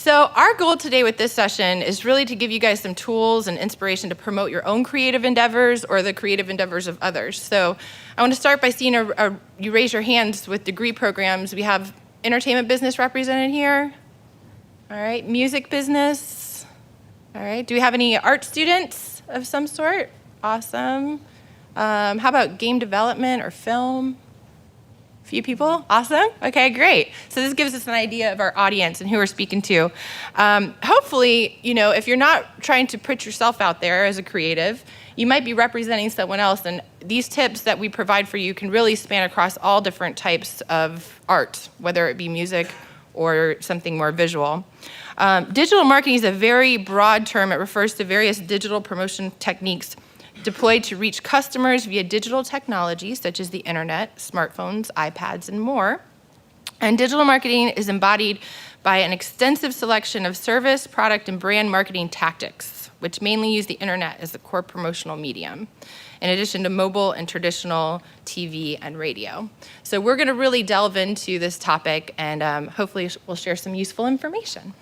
So our goal today with this session is really to give you guys some tools and inspiration to promote your own creative endeavors or the creative endeavors of others. So I want to start by seeing you raise your hands with degree programs. We have entertainment business represented here. All right, music business. All right, do we have any art students of some sort? Awesome. How about game development or film? A few people? Awesome. Okay, great. So this gives us an idea of our audience and who we're speaking to. Hopefully, if you're not trying to put yourself out there as a creative, you might be representing someone else, and these tips that we provide for you can really span across all different types of art, whether it be music or something more visual. Digital marketing is a very broad term. It refers to various digital promotion techniques deployed to reach customers via digital technology, such as the internet, smartphones, iPads, and more. And digital marketing is embodied by an extensive selection of service, product, and brand marketing tactics, which mainly use the internet as the core promotional medium, in addition to mobile and traditional TV and radio. So we're gonna really delve into this topic, and hopefully we'll share some useful information.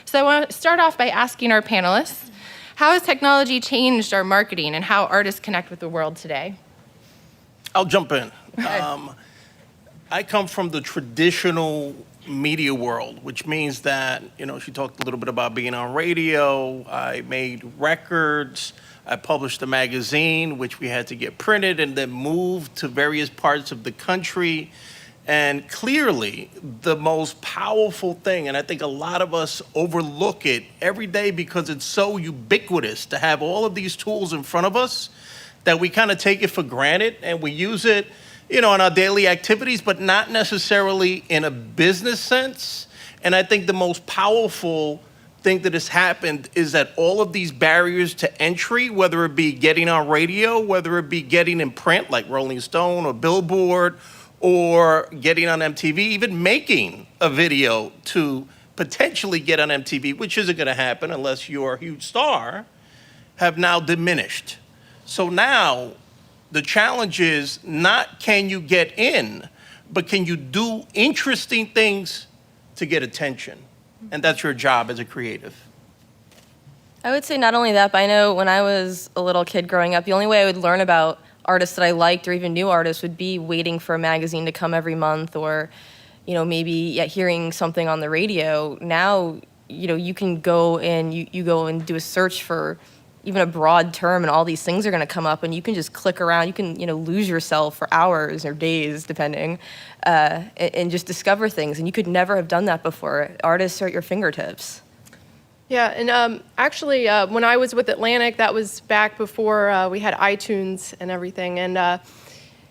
So I wanna start off by asking our panelists, how has technology changed our marketing and how artists connect with the world today? I'll jump in. I come from the traditional media world, which means that, she talked a little bit about being on radio. I made records. I published a magazine, which we had to get printed and then moved to various parts of the country. And clearly, the most powerful thing, and I think a lot of us overlook it every day because it's so ubiquitous to have all of these tools in front of us that we kind of take it for granted and we use it, in our daily activities, but not necessarily in a business sense. And I think the most powerful thing that has happened is that all of these barriers to entry, whether it be getting on radio, whether it be getting in print like Rolling Stone or Billboard, or getting on MTV, even making a video to potentially get on MTV, which isn't gonna happen unless you're a huge star, have now diminished. So now the challenge is not can you get in, but can you do interesting things to get attention? And that's your job as a creative. I would say not only that, but I know when I was a little kid growing up, the only way I would learn about artists that I liked or even new artists would be waiting for a magazine to come every month or, maybe hearing something on the radio. Now, you can go and you go and do a search for even a broad term and all these things are going to come up and you can just click around. You can, lose yourself for hours or days, depending, and just discover things. And you could never have done that before. Artists are at your fingertips. Yeah, and actually, when I was with Atlantic, that was back before we had iTunes and everything, and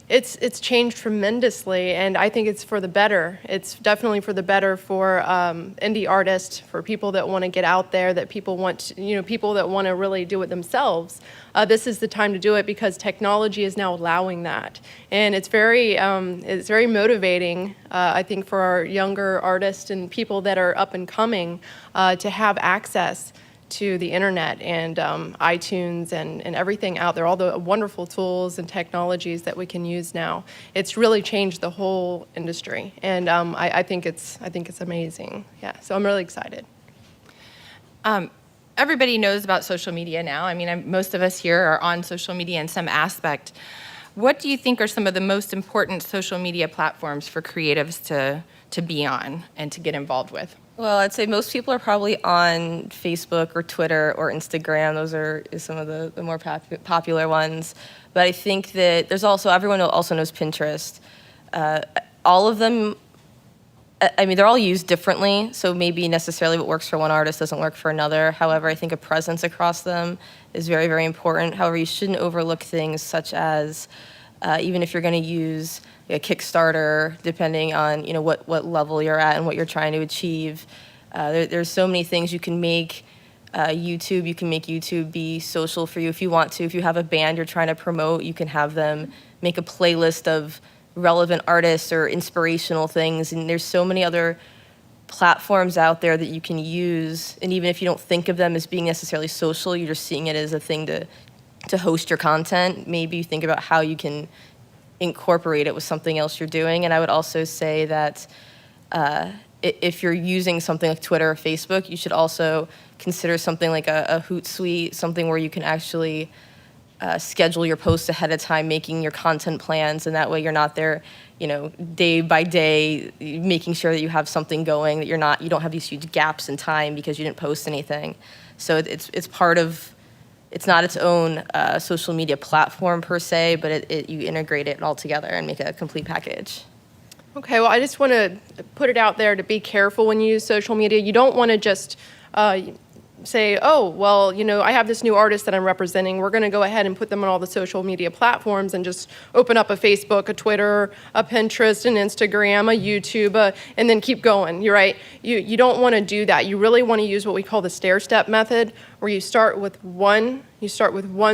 it's changed tremendously, and I think it's for the better. It's definitely for the better for indie artists, for people that want to get out there, that people want, people that want to really do it themselves. This is the time to do it because technology is now allowing that, and it's very motivating, I think, for our younger artists and people that are up and coming to have access to the internet and iTunes and everything out there, all the wonderful tools and technologies that we can use now. It's really changed the whole industry, and I think it's amazing. Yeah, so I'm really excited. Everybody knows about social media now. I mean, most of us here are on social media in some aspect. What do you think are some of the most important social media platforms for creatives to be on and to get involved with? Well, I'd say most people are probably on Facebook or Twitter or Instagram. Those are some of the more popular ones. But I think that there's also, everyone also knows Pinterest. All of them, they're all used differently, so maybe necessarily what works for one artist doesn't work for another. However, I think a presence across them is very, very important. However, you shouldn't overlook things such as, even if you're gonna use a Kickstarter, depending on what level you're at and what you're trying to achieve. There's so many things you can make. YouTube, you can make YouTube be social for you if you want to. If you have a band you're trying to promote, you can have them make a playlist of relevant artists or inspirational things. And there's so many other platforms out there that you can use. And even if you don't think of them as being necessarily social, you're just seeing it as a thing to host your content. Maybe you think about how you can incorporate it with something else you're doing. And I would also say that if you're using something like Twitter or Facebook, you should also consider something like a Hootsuite, something where you can actually schedule your posts ahead of time, making your content plans, and that way you're not there, day by day, making sure that you have something going, that you don't have these huge gaps in time because you didn't post anything. So it's part of, it's not its own social media platform per se, but you integrate it all together and make a complete package. Okay, well, I just want to put it out there to be careful when you use social media. You don't want to just say, oh, well, I have this new artist that I'm representing. We're going to go ahead and put them on all the social media platforms and just open up a Facebook, a Twitter, a Pinterest, an Instagram, a YouTube, and then keep going. You're right. You don't want to do that. You really want to use what we call the stair-step method, where you start with one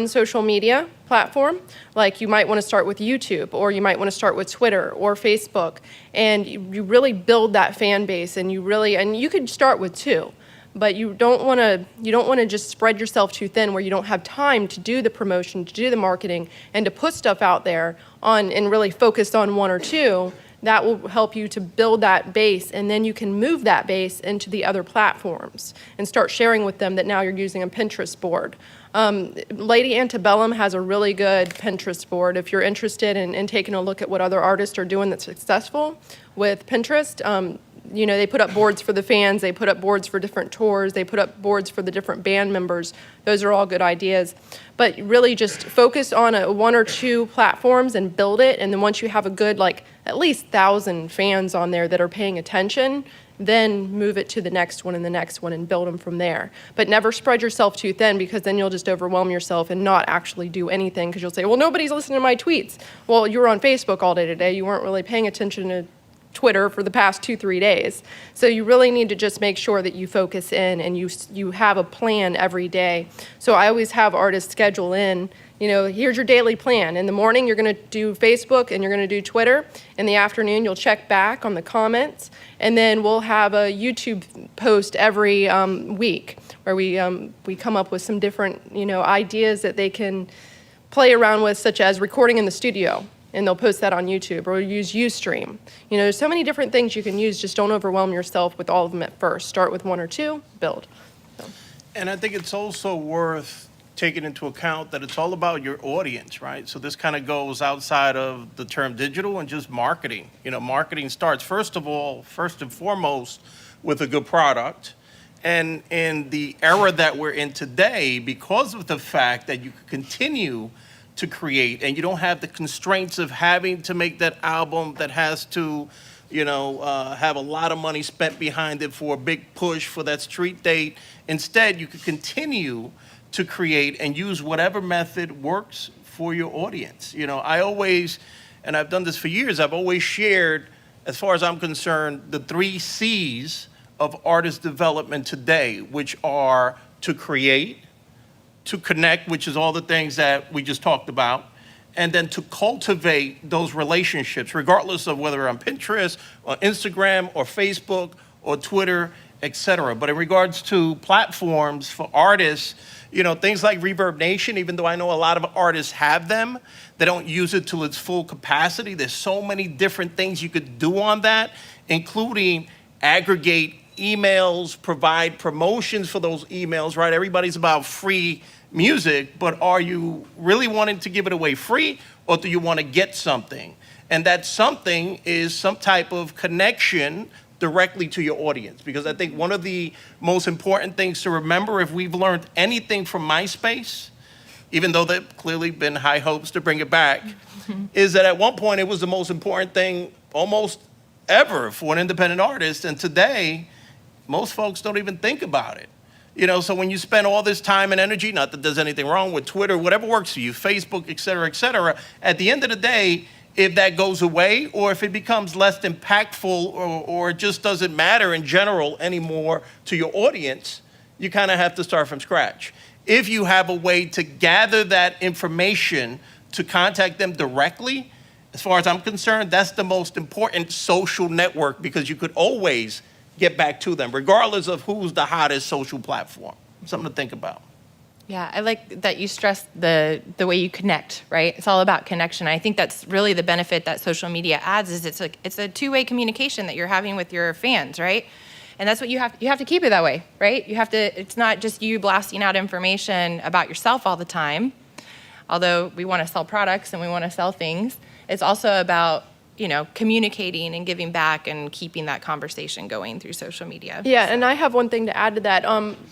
social media platform. Like you might want to start with YouTube, or you might want to start with Twitter or Facebook, and you really build that fan base, and you could start with two. But you don't want to just spread yourself too thin where you don't have time to do the promotion, to do the marketing, and to put stuff out there and really focus on one or two. That will help you to build that base, and then you can move that base into the other platforms and start sharing with them that now you're using a Pinterest board. Lady Antebellum has a really good Pinterest board. If you're interested in taking a look at what other artists are doing that's successful with Pinterest, they put up boards for the fans, they put up boards for different tours, they put up boards for the different band members. Those are all good ideas. But really just focus on one or two platforms and build it, and then once you have a good, at least 1,000 fans on there that are paying attention, then move it to the next one and the next one and build them from there. But never spread yourself too thin, because then you'll just overwhelm yourself and not actually do anything, because you'll say, well, nobody's listening to my tweets. Well, you were on Facebook all day today. You weren't really paying attention to Twitter for the past 2-3 days. So you really need to just make sure that you focus in and you have a plan every day. So I always have artists schedule in, here's your daily plan. In the morning, you're going to do Facebook and you're going to do Twitter. In the afternoon, you'll check back on the comments. And then we'll have a YouTube post every week where we come up with some different, ideas that they can play around with, such as recording in the studio. And they'll post that on YouTube, or use Ustream. There's so many different things you can use. Just don't overwhelm yourself with all of them at first. Start with one or two, build. And I think it's also worth taking into account that it's all about your audience, right? So this kind of goes outside of the term digital and just marketing. Marketing starts, first and foremost, with a good product. And in the era that we're in today, because of the fact that you can continue to create, and you don't have the constraints of having to make that album that has to, have a lot of money spent behind it for a big push for that street date. Instead, you can continue to create and use whatever method works for your audience. I always, and I've done this for years, I've always shared, as far as I'm concerned, the 3 C's of artist development today, which are to create, to connect, which is all the things that we just talked about, and then to cultivate those relationships, regardless of whether on Pinterest or Instagram or Facebook or Twitter, etc. But in regards to platforms for artists, things like Reverb Nation, even though I know a lot of artists have them, they don't use it to its full capacity. There's so many different things you could do on that, including aggregate emails, provide promotions for those emails, right? Everybody's about free music, but are you really wanting to give it away free, or do you want to get something? And that something is some type of connection directly to your audience. Because I think one of the most important things to remember, if we've learned anything from MySpace, even though there've clearly been high hopes to bring it back, is that at one point it was the most important thing almost ever for an independent artist. And today, most folks don't even think about it. So when you spend all this time and energy, not that there's anything wrong with Twitter, whatever works for you, Facebook, et cetera, at the end of the day, if that goes away, or if it becomes less impactful, or it just doesn't matter in general anymore to your audience, you kind of have to start from scratch. If you have a way to gather that information to contact them directly, as far as I'm concerned, that's the most important social network, because you could always get back to them, regardless of who's the hottest social platform. Something to think about. Yeah, I like that you stress the way you connect, right? It's all about connection. I think that's really the benefit that social media adds is it's a two-way communication that you're having with your fans, right? And that's what you have to keep it that way, right? It's not just you blasting out information about yourself all the time, although we want to sell products and we want to sell things. It's also about, communicating and giving back and keeping that conversation going through social media. Yeah, and I have one thing to add to that.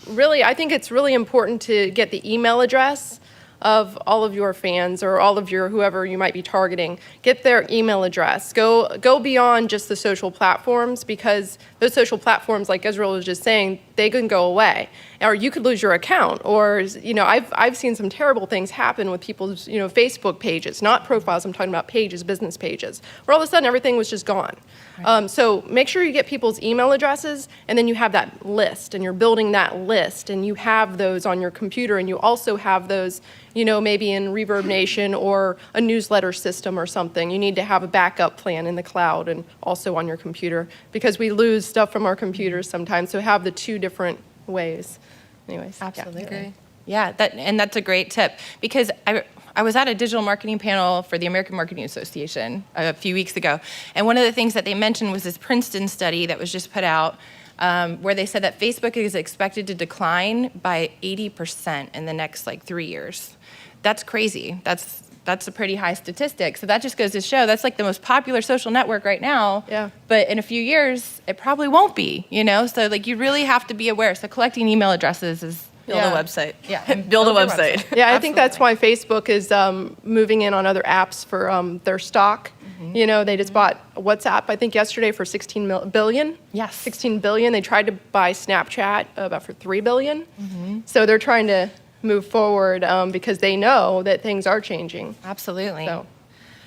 Really, I think it's really important to get the email address of all of your fans or all of your whoever you might be targeting. Get their email address. Go beyond just the social platforms, because those social platforms, like Israel was just saying, they can go away, or you could lose your account. Or I've seen some terrible things happen with people's Facebook pages, not profiles. I'm talking about pages, business pages, where all of a sudden everything was just gone. Right. So make sure you get people's email addresses, and then you have that list, and you're building that list, and you have those on your computer, and you also have those, maybe in Reverb Nation or a newsletter system or something. You need to have a backup plan in the cloud and also on your computer, because we lose stuff from our computers sometimes. So have the two different ways. Anyways, Absolutely. Yeah, that's a great tip, because I was at a digital marketing panel for the American Marketing Association a few weeks ago, and one of the things that they mentioned was this Princeton study that was just put out, where they said that Facebook is expected to decline by 80% in the next 3 years. That's crazy. That's a pretty high statistic. So that just goes to show that's the most popular social network right now. Yeah. But in a few years, it probably won't be. So you really have to be aware. So collecting email addresses is Build a website. Yeah, and build a your website. Yeah, I think that's why Facebook is moving in on other apps for their stock. They just bought WhatsApp, I think, yesterday for $16 billion. Yes. $16 billion. They tried to buy Snapchat about for $3 billion. So they're trying to move forward because they know that things are changing. Absolutely. So.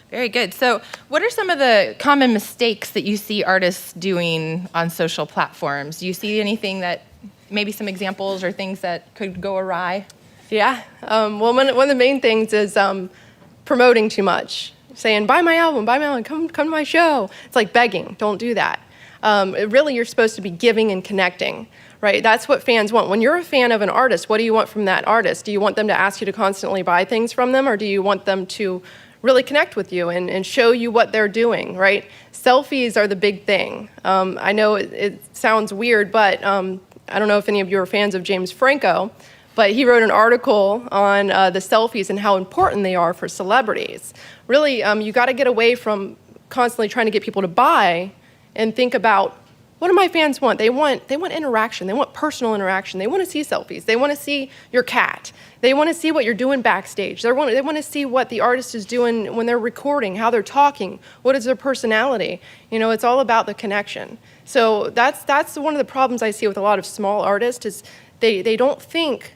Very good. So what are some of the common mistakes that you see artists doing on social platforms? Do you see anything that, maybe some examples or things that could go awry? Yeah. Well, one of the main things is promoting too much. Saying, buy my album, come to my show. It's like begging. Don't do that. Really, you're supposed to be giving and connecting, right? That's what fans want. When you're a fan of an artist, what do you want from that artist? Do you want them to ask you to constantly buy things from them, or do you want them to really connect with you and show you what they're doing, right? Selfies are the big thing. I know it sounds weird, but I don't know if any of you are fans of James Franco, but he wrote an article on the selfies and how important they are for celebrities. Really, you got to get away from constantly trying to get people to buy and think about, what do my fans want? They want interaction. They want personal interaction. They want to see selfies. They want to see your cat. They want to see what you're doing backstage. They want to see what the artist is doing when they're recording, how they're talking, what is their personality. It's all about the connection. So that's one of the problems I see with a lot of small artists is they don't think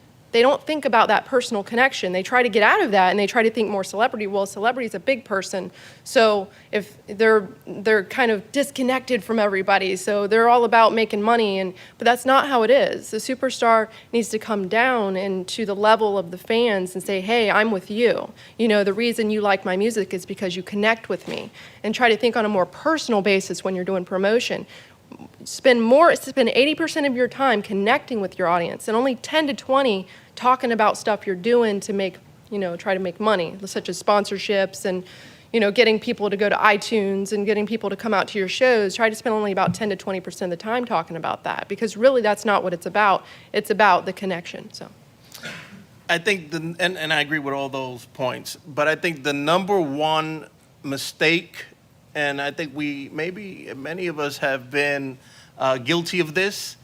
about that personal connection. They try to get out of that, and they try to think more celebrity. Well, celebrity is a big person, so if they're kind of disconnected from everybody, so they're all about making money, but that's not how it is. The superstar needs to come down and to the level of the fans and say, hey, I'm with you. The reason you like my music is because you connect with me, and try to think on a more personal basis when you're doing promotion. Spend 80% of your time connecting with your audience, and only 10 to 20 talking about stuff you're doing to make, try to make money, such as sponsorships and, getting people to go to iTunes and getting people to come out to your shows. Try to spend only about 10 to 20% of the time talking about that, because really that's not what it's about. It's about the connection. So, I think, and I agree with all those points, but I think the number one mistake, and I think many of us have been guilty of this,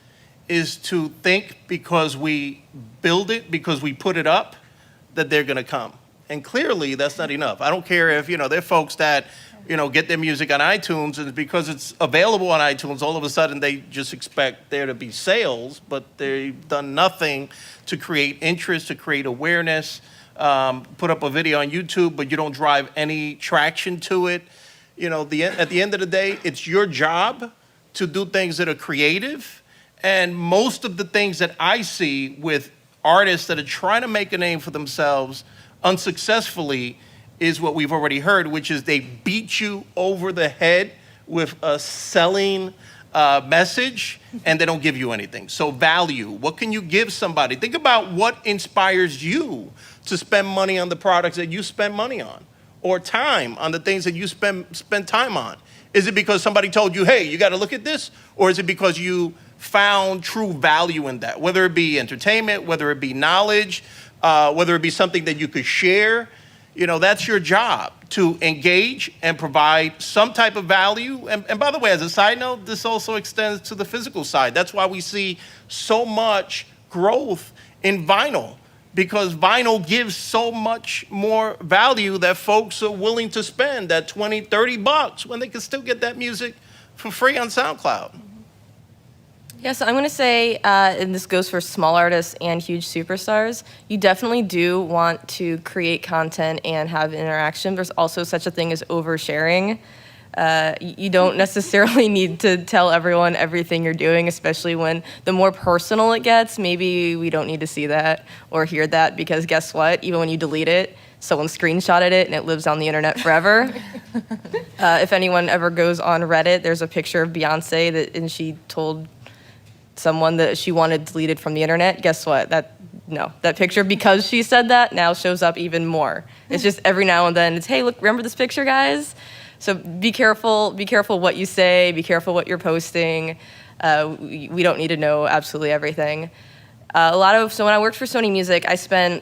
is to think because we build it, because we put it up, that they're going to come. And clearly, that's not enough. I don't care if, there are folks that, get their music on iTunes, and because it's available on iTunes, all of a sudden they just expect there to be sales, but they've done nothing to create interest, to create awareness, put up a video on YouTube, but you don't drive any traction to it. At the end of the day, it's your job to do things that are creative. And most of the things that I see with artists that are trying to make a name for themselves unsuccessfully is what we've already heard, which is they beat you over the head with a selling message, and they don't give you anything. So value, what can you give somebody? Think about what inspires you to spend money on the products that you spend money on, or time on the things that you spend time on. Is it because somebody told you, hey, you got to look at this? Or is it because you found true value in that? Whether it be entertainment, whether it be knowledge, whether it be something that you could share, that's your job, to engage and provide some type of value. And by the way, as a side note, this also extends to the physical side. That's why we see so much growth in vinyl, because vinyl gives so much more value that folks are willing to spend that $20, $30 when they can still get that music for free on SoundCloud. Yeah, so I'm going to say, and this goes for small artists and huge superstars, you definitely do want to create content and have interaction. There's also such a thing as oversharing. You don't necessarily need to tell everyone everything you're doing, especially when the more personal it gets, maybe we don't need to see that or hear that, because guess what? Even when you delete it, someone screenshotted it and it lives on the internet forever. If anyone ever goes on Reddit, there's a picture of Beyonce and she told someone that she wanted deleted from the internet. Guess what? That picture, because she said that, now shows up even more. It's just every now and then it's, hey, look, remember this picture, guys? So be careful what you say, be careful what you're posting. We don't need to know absolutely everything. So when I worked for Sony Music, I spent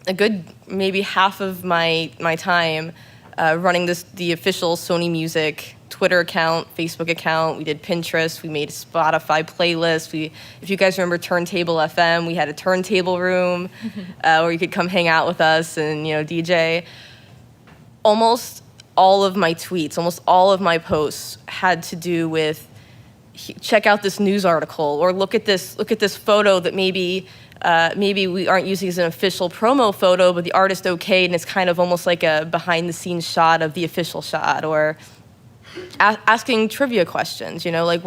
a good maybe half of my time running the official Sony Music Twitter account, Facebook account. We did Pinterest. We made Spotify playlists. If you guys remember Turntable FM, we had a turntable room where you could come hang out with us and DJ. Almost all of my tweets, almost all of my posts had to do with check out this news article, or look at this photo that maybe we aren't using as an official promo photo, but the artist okayed, and it's kind of almost like a behind-the-scenes shot of the official shot, or asking trivia questions. Like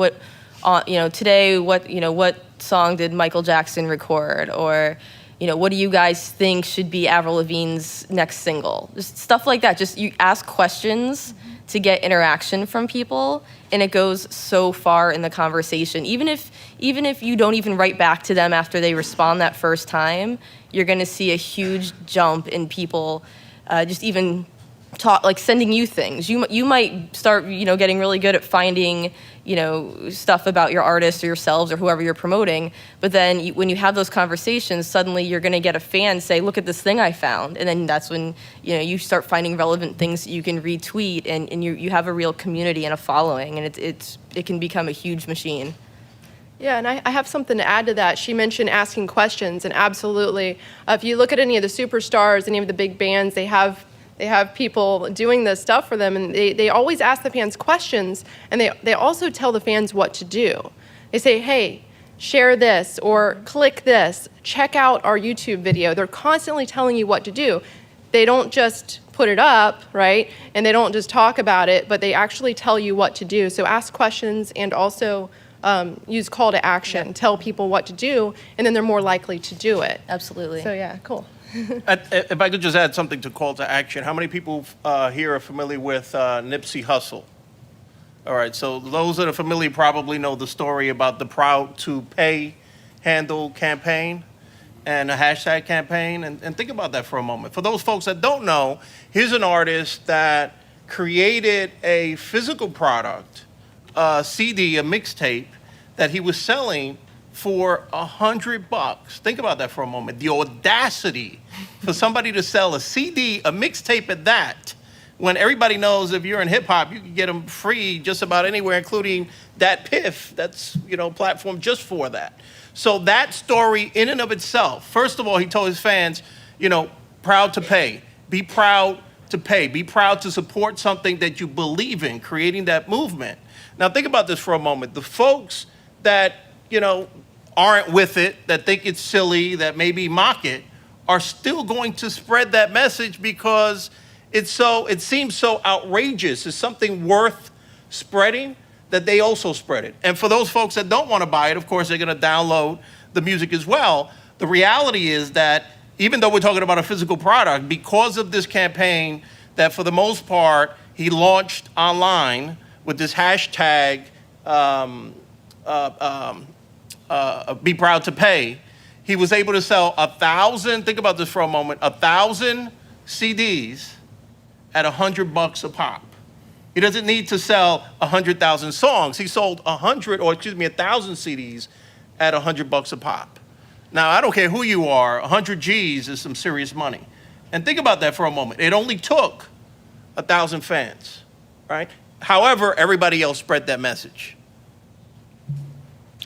today, what song did Michael Jackson record, or what do you guys think should be Avril Lavigne's next single? Just stuff like that. Just you ask questions to get interaction from people, and it goes so far in the conversation. Even if you don't even write back to them after they respond that first time, you're going to see a huge jump in people just even sending you things. You might start getting really good at finding stuff about your artist or yourselves or whoever you're promoting, but then when you have those conversations, suddenly you're going to get a fan say, look at this thing I found, and then that's when you start finding relevant things that you can retweet, and you have a real community and a following, and it can become a huge machine. Yeah, and I have something to add to that. She mentioned asking questions, and absolutely, if you look at any of the superstars, any of the big bands, they have people doing this stuff for them, and they always ask the fans questions, and they also tell the fans what to do. They say, hey, share this, or click this, check out our YouTube video. They're constantly telling you what to do. They don't just put it up, right? And they don't just talk about it, but they actually tell you what to do. So ask questions, and also use call to action, tell people what to do, and then they're more likely to do it. Absolutely. So yeah, cool. If I could just add something to call to action, how many people here are familiar with Nipsey Hussle? All right, so those that are familiar probably know the story about the Proud to Pay handle campaign and a hashtag campaign. And think about that for a moment. For those folks that don't know, here's an artist that created a physical product, a CD, a mixtape, that he was selling for $100. Think about that for a moment. The audacity for somebody to sell a CD, a mixtape at that, when everybody knows if you're in hip hop, you can get them free just about anywhere, including that Piff, that's platform just for that. So that story in and of itself, first of all, he told his fans, proud to pay. Be proud to pay. Be proud to support something that you believe in, creating that movement. Now think about this for a moment. The folks that aren't with it, that think it's silly, that maybe mock it, are still going to spread that message because it seems so outrageous. It's something worth spreading that they also spread it. And for those folks that don't want to buy it, of course, they're going to download the music as well. The reality is that even though we're talking about a physical product, because of this campaign that for the most part he launched online with this hashtag Be Proud to Pay, he was able to sell 1,000, think about this for a moment, 1,000 CDs at $100 a pop. He doesn't need to sell 100,000 songs. He sold 1,000 CDs at $100 a pop. Now, I don't care who you are, 100 G's is some serious money. And think about that for a moment. It only took 1,000 fans, right? However, everybody else spread that message.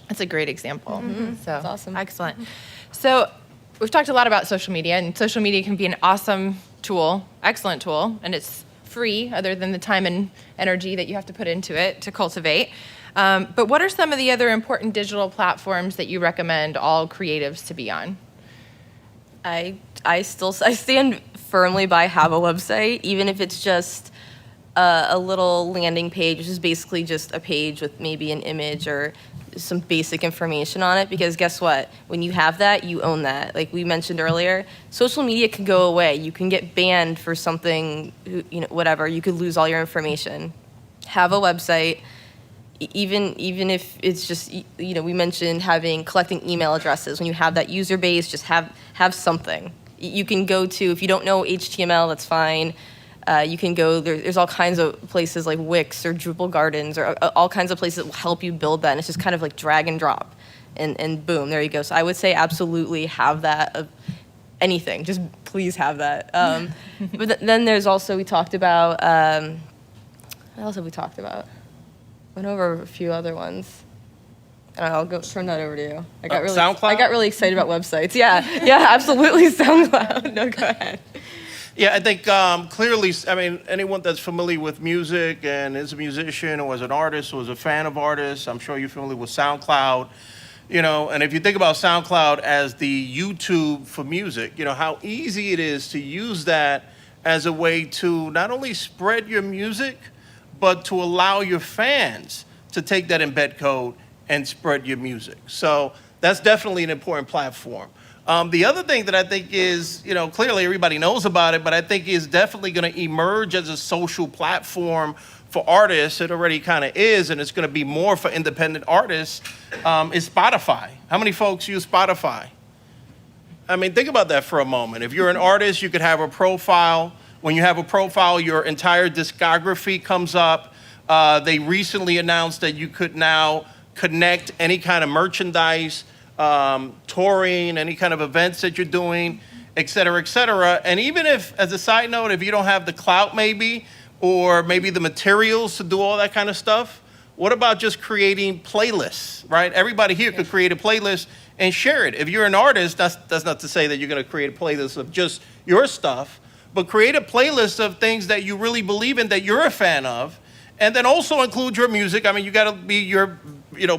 That's a great example. So That's awesome. Excellent. So we've talked a lot about social media, and social media can be an awesome tool, excellent tool, and it's free other than the time and energy that you have to put into it to cultivate. But what are some of the other important digital platforms that you recommend all creatives to be on? I stand firmly by have a website, even if it's just a little landing page, which is basically just a page with maybe an image or some basic information on it, because guess what? When you have that, you own that. Like we mentioned earlier, social media can go away. You can get banned for something, whatever. You could lose all your information. Have a website, even if it's just, we mentioned collecting email addresses. When you have that user base, just have something. You can go to, if you don't know HTML, that's fine. You can go, there's all kinds of places like Wix or Drupal Gardens or all kinds of places that will help you build that. And it's just kind of like drag and drop and boom, there you go. So I would say absolutely have that of anything. Just please have that. But then there's also, we talked about, what else have we talked about? Went over a few other ones. I'll turn that over to you. SoundCloud? I got really excited about websites. Yeah, absolutely SoundCloud. No, go ahead. Yeah, I think clearly, anyone that's familiar with music and is a musician or is an artist or is a fan of artists, I'm sure you're familiar with SoundCloud. And if you think about SoundCloud as the YouTube for music, how easy it is to use that as a way to not only spread your music, but to allow your fans to take that embed code and spread your music. So that's definitely an important platform. The other thing that I think is, clearly everybody knows about it, but I think is definitely going to emerge as a social platform for artists. It already kind of is, and it's going to be more for independent artists, is Spotify. How many folks use Spotify? Think about that for a moment. If you're an artist, you could have a profile. When you have a profile, your entire discography comes up. They recently announced that you could now connect any kind of merchandise, touring, any kind of events that you're doing, et cetera, et cetera. And even if, as a side note, if you don't have the clout maybe, or maybe the materials to do all that kind of stuff, what about just creating playlists, right? Everybody here could create a playlist and share it. If you're an artist, that's not to say that you're going to create a playlist of just your stuff, but create a playlist of things that you really believe in, that you're a fan of, and then also include your music. You got to be your,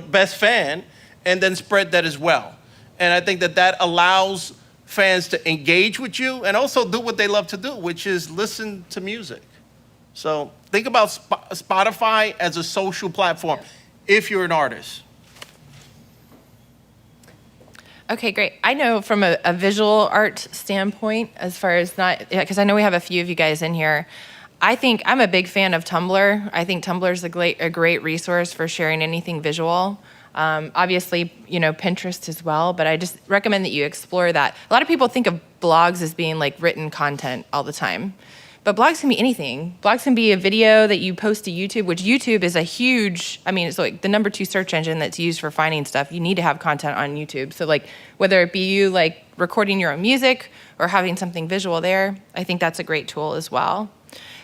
best fan, and then spread that as well. And I think that allows fans to engage with you and also do what they love to do, which is listen to music. So think about Spotify as a social platform if you're an artist. Okay, great. I know from a visual art standpoint, as far as because I know we have a few of you guys in here, I think I'm a big fan of Tumblr. I think Tumblr is a great resource for sharing anything visual. Obviously, Pinterest as well, but I just recommend that you explore that. A lot of people think of blogs as being like written content all the time, but blogs can be anything. Blogs can be a video that you post to YouTube, which YouTube is a huge, it's like the number 2 search engine that's used for finding stuff. You need to have content on YouTube. So like whether it be you like recording your own music or having something visual there, I think that's a great tool as well.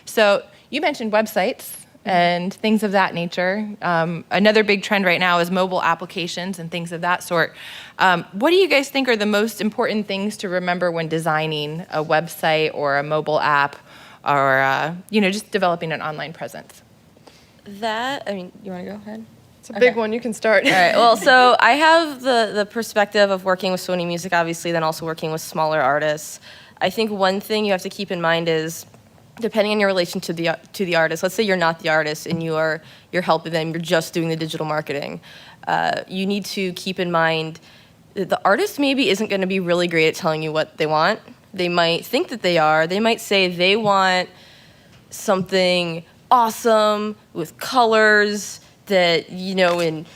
So you mentioned websites and things of that nature. Another big trend right now is mobile applications and things of that sort. What do you guys think are the most important things to remember when designing a website or a mobile app or, just developing an online presence? You want to go ahead? It's a big one. You can start. All right. Well, so I have the perspective of working with Sony Music, obviously, then also working with smaller artists. I think one thing you have to keep in mind is, depending on your relation to the artist, let's say you're not the artist and you're helping them, you're just doing the digital marketing. You need to keep in mind that the artist maybe isn't going to be really great at telling you what they want. They might think that they are. They might say they want something awesome with colors that, you know, and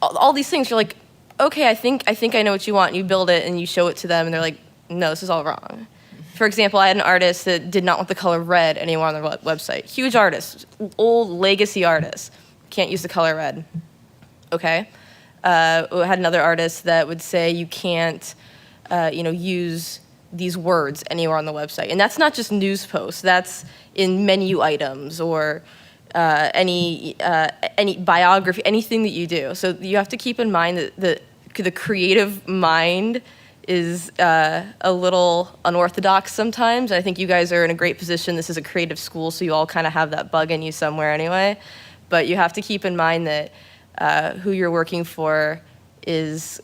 all these things, you're like, okay, I think I know what you want, and you build it and you show it to them, and they're like, no, this is all wrong. For example, I had an artist that did not want the color red anymore on their website. Huge artist, old legacy artist. Can't use the color red. Okay. We had another artist that would say you can't, use these words anywhere on the website. And that's not just news posts. That's in menu items or any biography, anything that you do. So you have to keep in mind that the creative mind is a little unorthodox sometimes. I think you guys are in a great position. This is a creative school, so you all kind of have that bug in you somewhere anyway. But you have to keep in mind that who you're working for is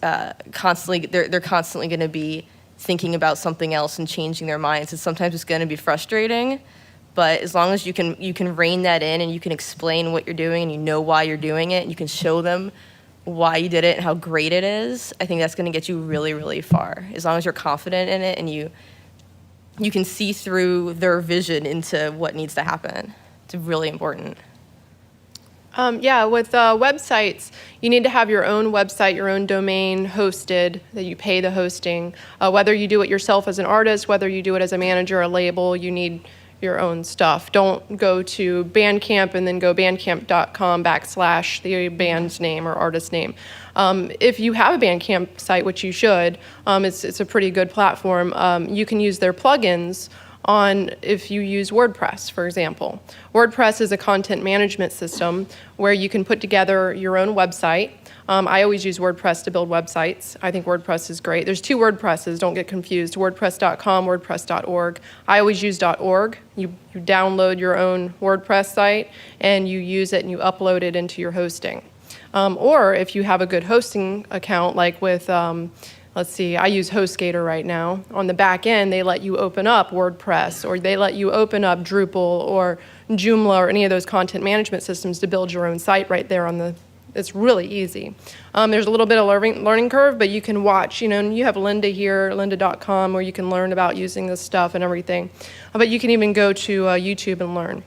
constantly, they're constantly going to be thinking about something else and changing their minds. And sometimes it's going to be frustrating, but as long as you can rein that in and you can explain what you're doing and you know why you're doing it and you can show them why you did it and how great it is, I think that's going to get you really, really far. As long as you're confident in it and you can see through their vision into what needs to happen. It's really important. With websites, you need to have your own website, your own domain hosted, that you pay the hosting. Whether you do it yourself as an artist, whether you do it as a manager, a label, you need your own stuff. Don't go to Bandcamp and then go bandcamp.com / the band's name or artist name. If you have a Bandcamp site, which you should, it's a pretty good platform, you can use their plugins if you use WordPress, for example. WordPress is a content management system where you can put together your own website. I always use WordPress to build websites. I think WordPress is great. There's two WordPresses, don't get confused, WordPress.com, WordPress.org. I always use .org. You download your own WordPress site and you use it and you upload it into your hosting. Or if you have a good hosting account, like with let's see, I use HostGator right now. On the back end, they let you open up WordPress, or they let you open up Drupal or Joomla or any of those content management systems to build your own site right there it's really easy. There's a little bit of learning curve, but you can watch, and you have Linda here, lynda.com, where you can learn about using this stuff and everything. But you can even go to YouTube and learn.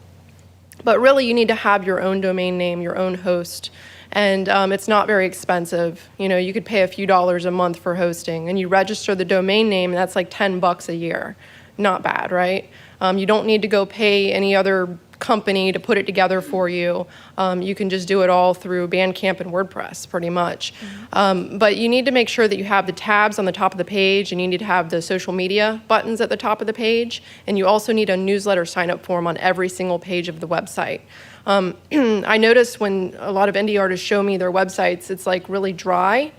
But really, you need to have your own domain name, your own host. And it's not very expensive. You could pay a few dollars a month for hosting, and you register the domain name, and that's like $10 a year. Not bad, right? You don't need to go pay any other company to put it together for you. You can just do it all through Bandcamp and WordPress, pretty much. But you need to make sure that you have the tabs on the top of the page, and you need to have the social media buttons at the top of the page, and you also need a newsletter sign-up form on every single page of the website. I notice when a lot of indie artists show me their websites, it's like really dry,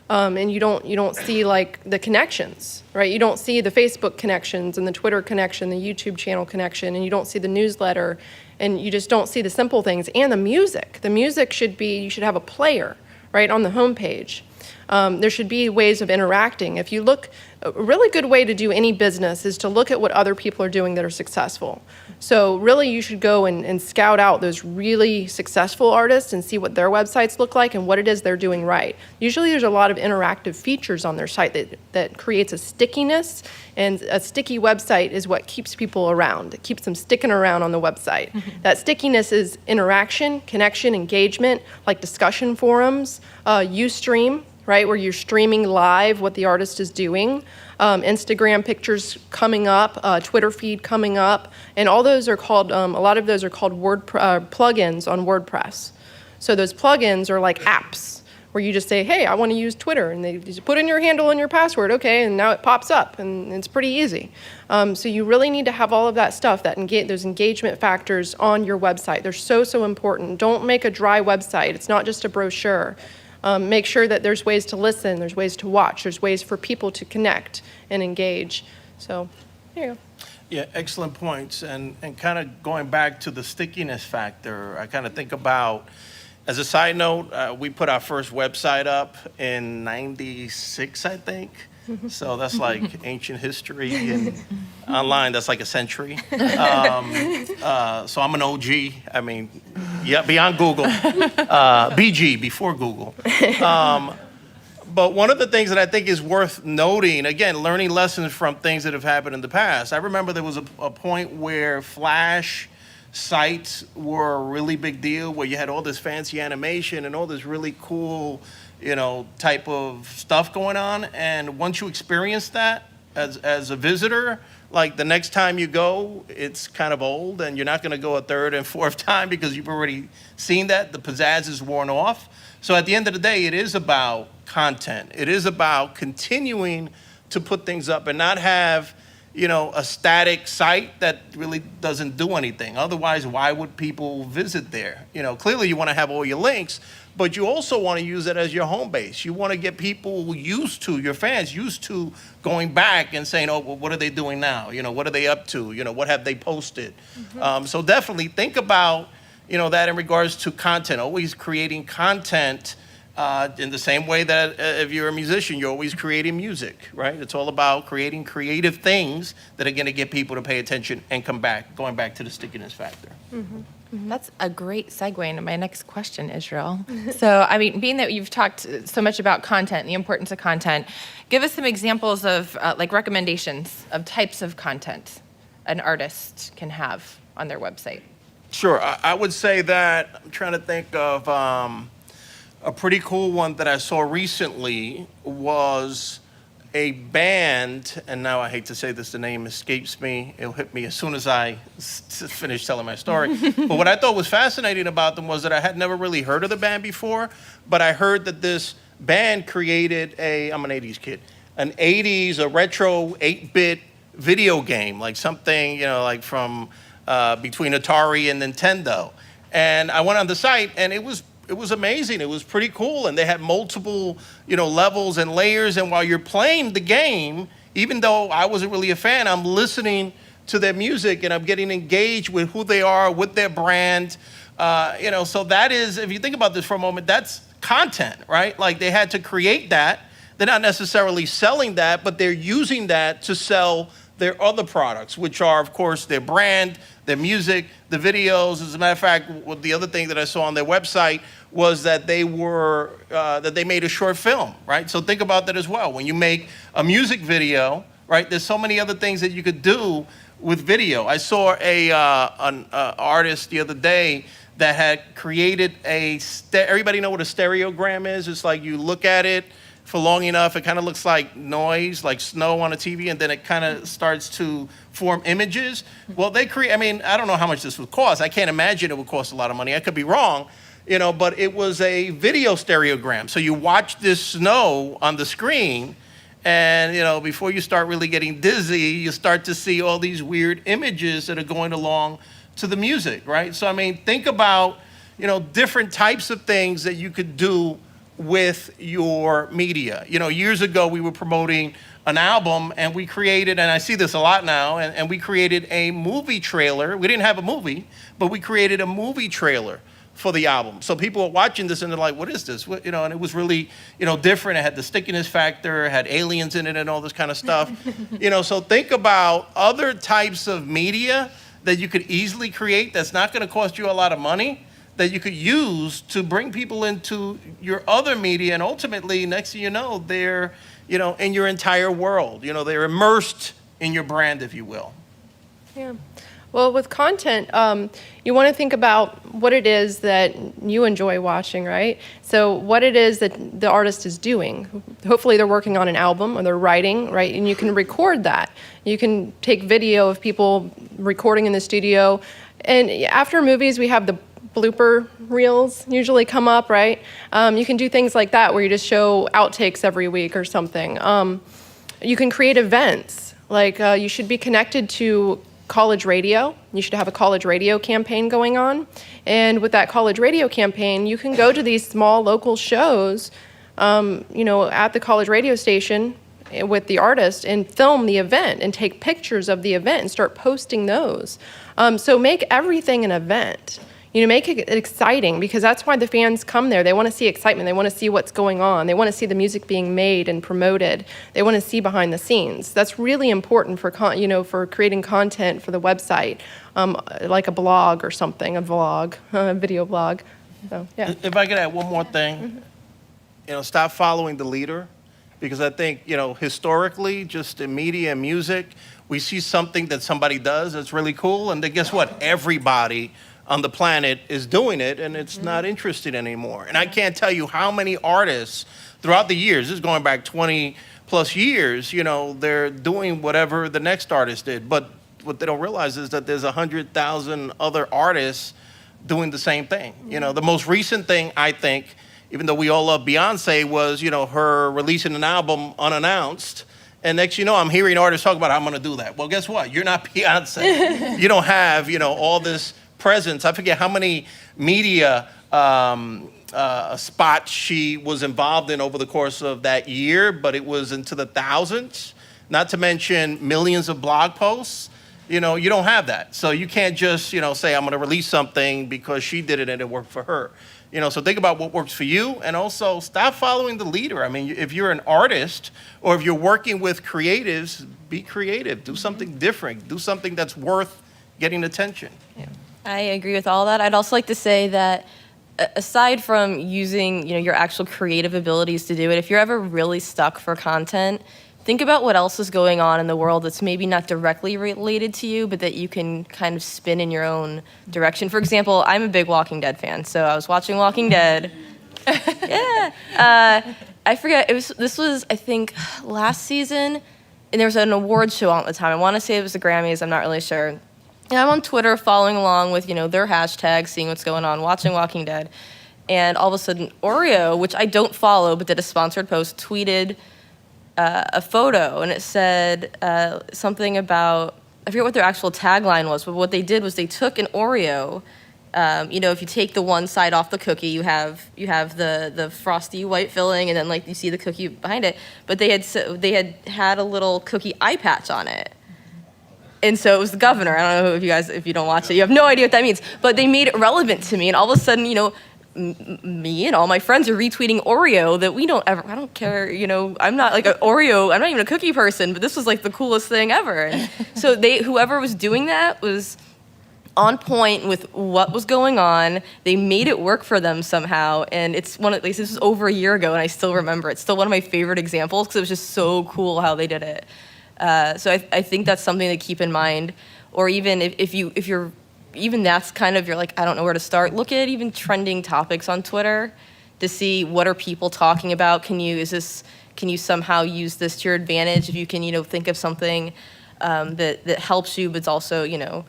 and you don't see like the connections, right? You don't see the Facebook connections and the Twitter connection, the YouTube channel connection, and you don't see the newsletter, and you just don't see the simple things. And the music. The music you should have a player, right, on the homepage. There should be ways of interacting. If you look, a really good way to do any business is to look at what other people are doing that are successful. So really you should go and scout out those really successful artists and see what their websites look like and what it is they're doing right. Usually there's a lot of interactive features on their site that creates a stickiness, and a sticky website is what keeps people around. It keeps them sticking around on the website. Mm-hmm. That stickiness is interaction, connection, engagement, like discussion forums, Ustream, right, where you're streaming live what the artist is doing, Instagram pictures coming up, Twitter feed coming up, and all those are called, a lot of those are called plugins on WordPress. So those plugins are like apps where you just say, hey, I want to use Twitter, and they just put in your handle and your password, okay, and now it pops up, and it's pretty easy. So you really need to have all of that stuff, those engagement factors on your website. They're so important. Don't make a dry website. It's not just a brochure. Make sure that there's ways to listen, there's ways to watch, there's ways for people to connect and engage. So, there you go. Yeah, excellent points. And kind of going back to the stickiness factor, I kind of think about, as a side note, we put our first website up in '96, I think. So that's like ancient history, and online that's like a century. So I'm an OG. I mean, yeah, beyond Google, BG, before Google. But one of the things that I think is worth noting, again, learning lessons from things that have happened in the past. I remember there was a point where Flash sites were a really big deal, where you had all this fancy animation and all this really cool, type of stuff going on. And once you experience that as a visitor, like the next time you go, it's kind of old, and you're not going to go a third and fourth time because you've already seen that. The pizzazz is worn off. So at the end of the day, it is about content. It is about continuing to put things up and not have, a static site that really doesn't do anything. Otherwise, why would people visit there? Clearly you want to have all your links, but you also want to use it as your home base. You want to get people your fans used to going back and saying, oh, well, what are they doing now? What are they up to? What have they posted? So definitely think about, that in regards to content, always creating content in the same way that if you're a musician, you're always creating music, right? It's all about creating creative things that are going to get people to pay attention and come back, going back to the stickiness factor. That's a great segue into my next question, Israel. So, being that you've talked so much about content and the importance of content, give us some examples of recommendations of types of content an artist can have on their website. Sure. I would say that I'm trying to think of a pretty cool one that I saw recently was a band, and now I hate to say this, the name escapes me. It'll hit me as soon as I finish telling my story. But what I thought was fascinating about them was that I had never really heard of the band before, but I heard that this band created I'm an 80s kid, a retro 8-bit video game, like something, like from between Atari and Nintendo. And I went on the site, and it was amazing. It was pretty cool, and they had multiple, levels and layers. And while you're playing the game, even though I wasn't really a fan, I'm listening to their music and I'm getting engaged with who they are, with their brand. So that is, if you think about this for a moment, that's content, right? Like they had to create that. They're not necessarily selling that, but they're using that to sell their other products, which are, of course, their brand, their music, the videos. As a matter of fact, the other thing that I saw on their website was that they made a short film, right? So think about that as well. When you make a music video, right, there's so many other things that you could do with video. I saw an artist the other day that had created everybody know what a stereogram is? It's like you look at it for long enough, it kind of looks like noise, like snow on a TV, and then it kind of starts to form images. Well, I don't know how much this would cost. I can't imagine it would cost a lot of money. I could be wrong, but it was a video stereogram. So you watch this snow on the screen, and, before you start really getting dizzy, you start to see all these weird images that are going along to the music, right? So, think about, different types of things that you could do with your media. Years ago we were promoting an album, and we created, and I see this a lot now, and we created a movie trailer. We didn't have a movie, but we created a movie trailer for the album. So people were watching this and they're like, what is this? And it was really, different. It had the stickiness factor, it had aliens in it and all this kind of stuff. So think about other types of media that you could easily create that's not going to cost you a lot of money, that you could use to bring people into your other media, and ultimately, next thing you know, they're, in your entire world. They're immersed in your brand, if you will. Yeah. Well, with content, you want to think about what it is that you enjoy watching, right? So what it is that the artist is doing. Hopefully they're working on an album or they're writing, right? And you can record that. You can take video of people recording in the studio. And after movies, we have the blooper reels usually come up, right? You can do things like that where you just show outtakes every week or something. You can create events. Like you should be connected to college radio. You should have a college radio campaign going on. And with that college radio campaign, you can go to these small local shows, at the college radio station with the artist and film the event and take pictures of the event and start posting those. So make everything an event. Make it exciting, because that's why the fans come there. They want to see excitement. They want to see what's going on. They want to see the music being made and promoted. They want to see behind the scenes. That's really important for for creating content for the website, like a blog or something, a vlog, a video blog. So yeah. If I could add one more thing, stop following the leader because I think, historically, just in media and music, we see something that somebody does that's really cool, and then guess what? Everybody on the planet is doing it, and it's not interesting anymore. And I can't tell you how many artists throughout the years, this is going back 20 plus years, they're doing whatever the next artist did. But what they don't realize is that there's 100,000 other artists doing the same thing. The most recent thing, I think, even though we all love Beyonce, was, her releasing an album unannounced. And next I'm hearing artists talk about, I'm going to do that. Well, guess what? You're not Beyonce. You don't have, all this presence. I forget how many media spots she was involved in over the course of that year, but it was into the thousands, not to mention millions of blog posts. You don't have that. So you can't just, say, I'm going to release something because she did it and it worked for her. So think about what works for you, and also stop following the leader. I mean, if you're an artist or if you're working with creatives, be creative. Do something different. Do something that's worth getting attention. Yeah. I agree with all that. I'd also like to say that aside from using, your actual creative abilities to do it, if you're ever really stuck for content, think about what else is going on in the world that's maybe not directly related to you, but that you can kind of spin in your own direction. For example, I'm a big Walking Dead fan, so I was watching Walking Dead. Yeah. I forget, this was, I think, last season, and there was an award show on at the time. I want to say it was the Grammys, I'm not really sure. And I'm on Twitter following along with, their hashtags, seeing what's going on, watching Walking Dead. And all of a sudden, Oreo, which I don't follow, but did a sponsored post, tweeted a photo, and it said something about, I forget what their actual tagline was, but what they did was they took an Oreo. If you take the one side off the cookie, you have the frosty white filling, and then you see the cookie behind it. But they had a little cookie eye patch on it, and so it was the governor. I don't know if you don't watch it, you have no idea what that means. But they made it relevant to me, and all of a sudden, me and all my friends are retweeting Oreo that I don't care, I'm not like an Oreo, I'm not even a cookie person, but this was the coolest thing ever. And so whoever was doing that was on point with what was going on. They made it work for them somehow, and this was over a year ago, and I still remember it. It's still one of my favorite examples because it was just so cool how they did it. So I think that's something to keep in mind, or even if you're even that's kind of, you're I don't know where to start. Look at even trending topics on Twitter to see what are people talking about. Can you somehow use this to your advantage? If you can, think of something that helps you, but it's also,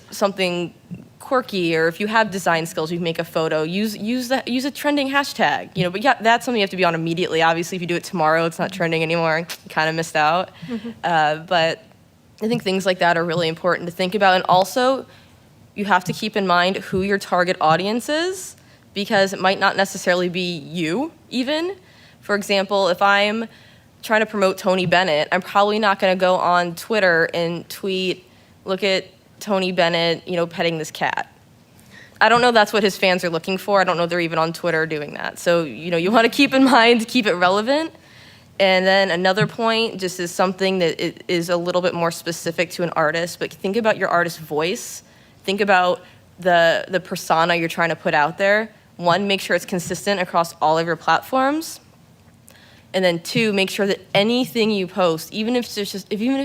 something quirky, or if you have design skills, you can make a photo, use a trending hashtag, but yeah, that's something you have to be on immediately. Obviously, if you do it tomorrow, it's not trending anymore, you kind of missed out. But I think things like that are really important to think about. And also, you have to keep in mind who your target audience is, because it might not necessarily be you even. For example, if I'm trying to promote Tony Bennett, I'm probably not going to go on Twitter and tweet, look at Tony Bennett, petting this cat. I don't know that's what his fans are looking for. I don't know they're even on Twitter doing that. So, you want to keep in mind, keep it relevant. And then another point just is something that is a little bit more specific to an artist, but think about your artist's voice. Think about the persona you're trying to put out there. One, make sure it's consistent across all of your platforms. And then two, make sure that anything you post, even if it's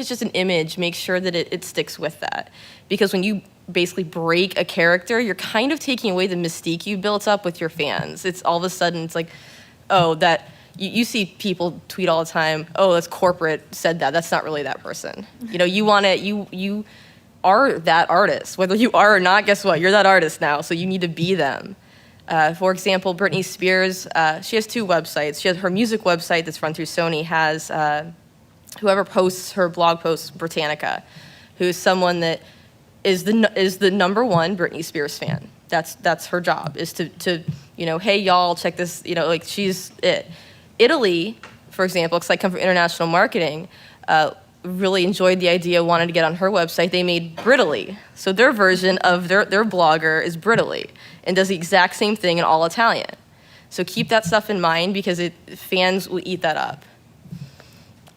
just an image, make sure that it sticks with that. Because when you basically break a character, you're kind of taking away the mystique you built up with your fans. It's all of a sudden, it's you see people tweet all the time, oh, that's corporate said that. That's not really that person. You are that artist. Whether you are or not, guess what? You're that artist now, so you need to be them. For example, Britney Spears, she has two websites. She has her music website that's run through Sony, has whoever posts her blog posts, Britannica, who is someone that is the number one Britney Spears fan. That's her job, is to hey, y'all, check this, she's it. Italy, for example, because I come from international marketing, really enjoyed the idea, wanted to get on her website. They made Brittany. So their version of their blogger is Brittany and does the exact same thing in all Italian. So keep that stuff in mind, because fans will eat that up.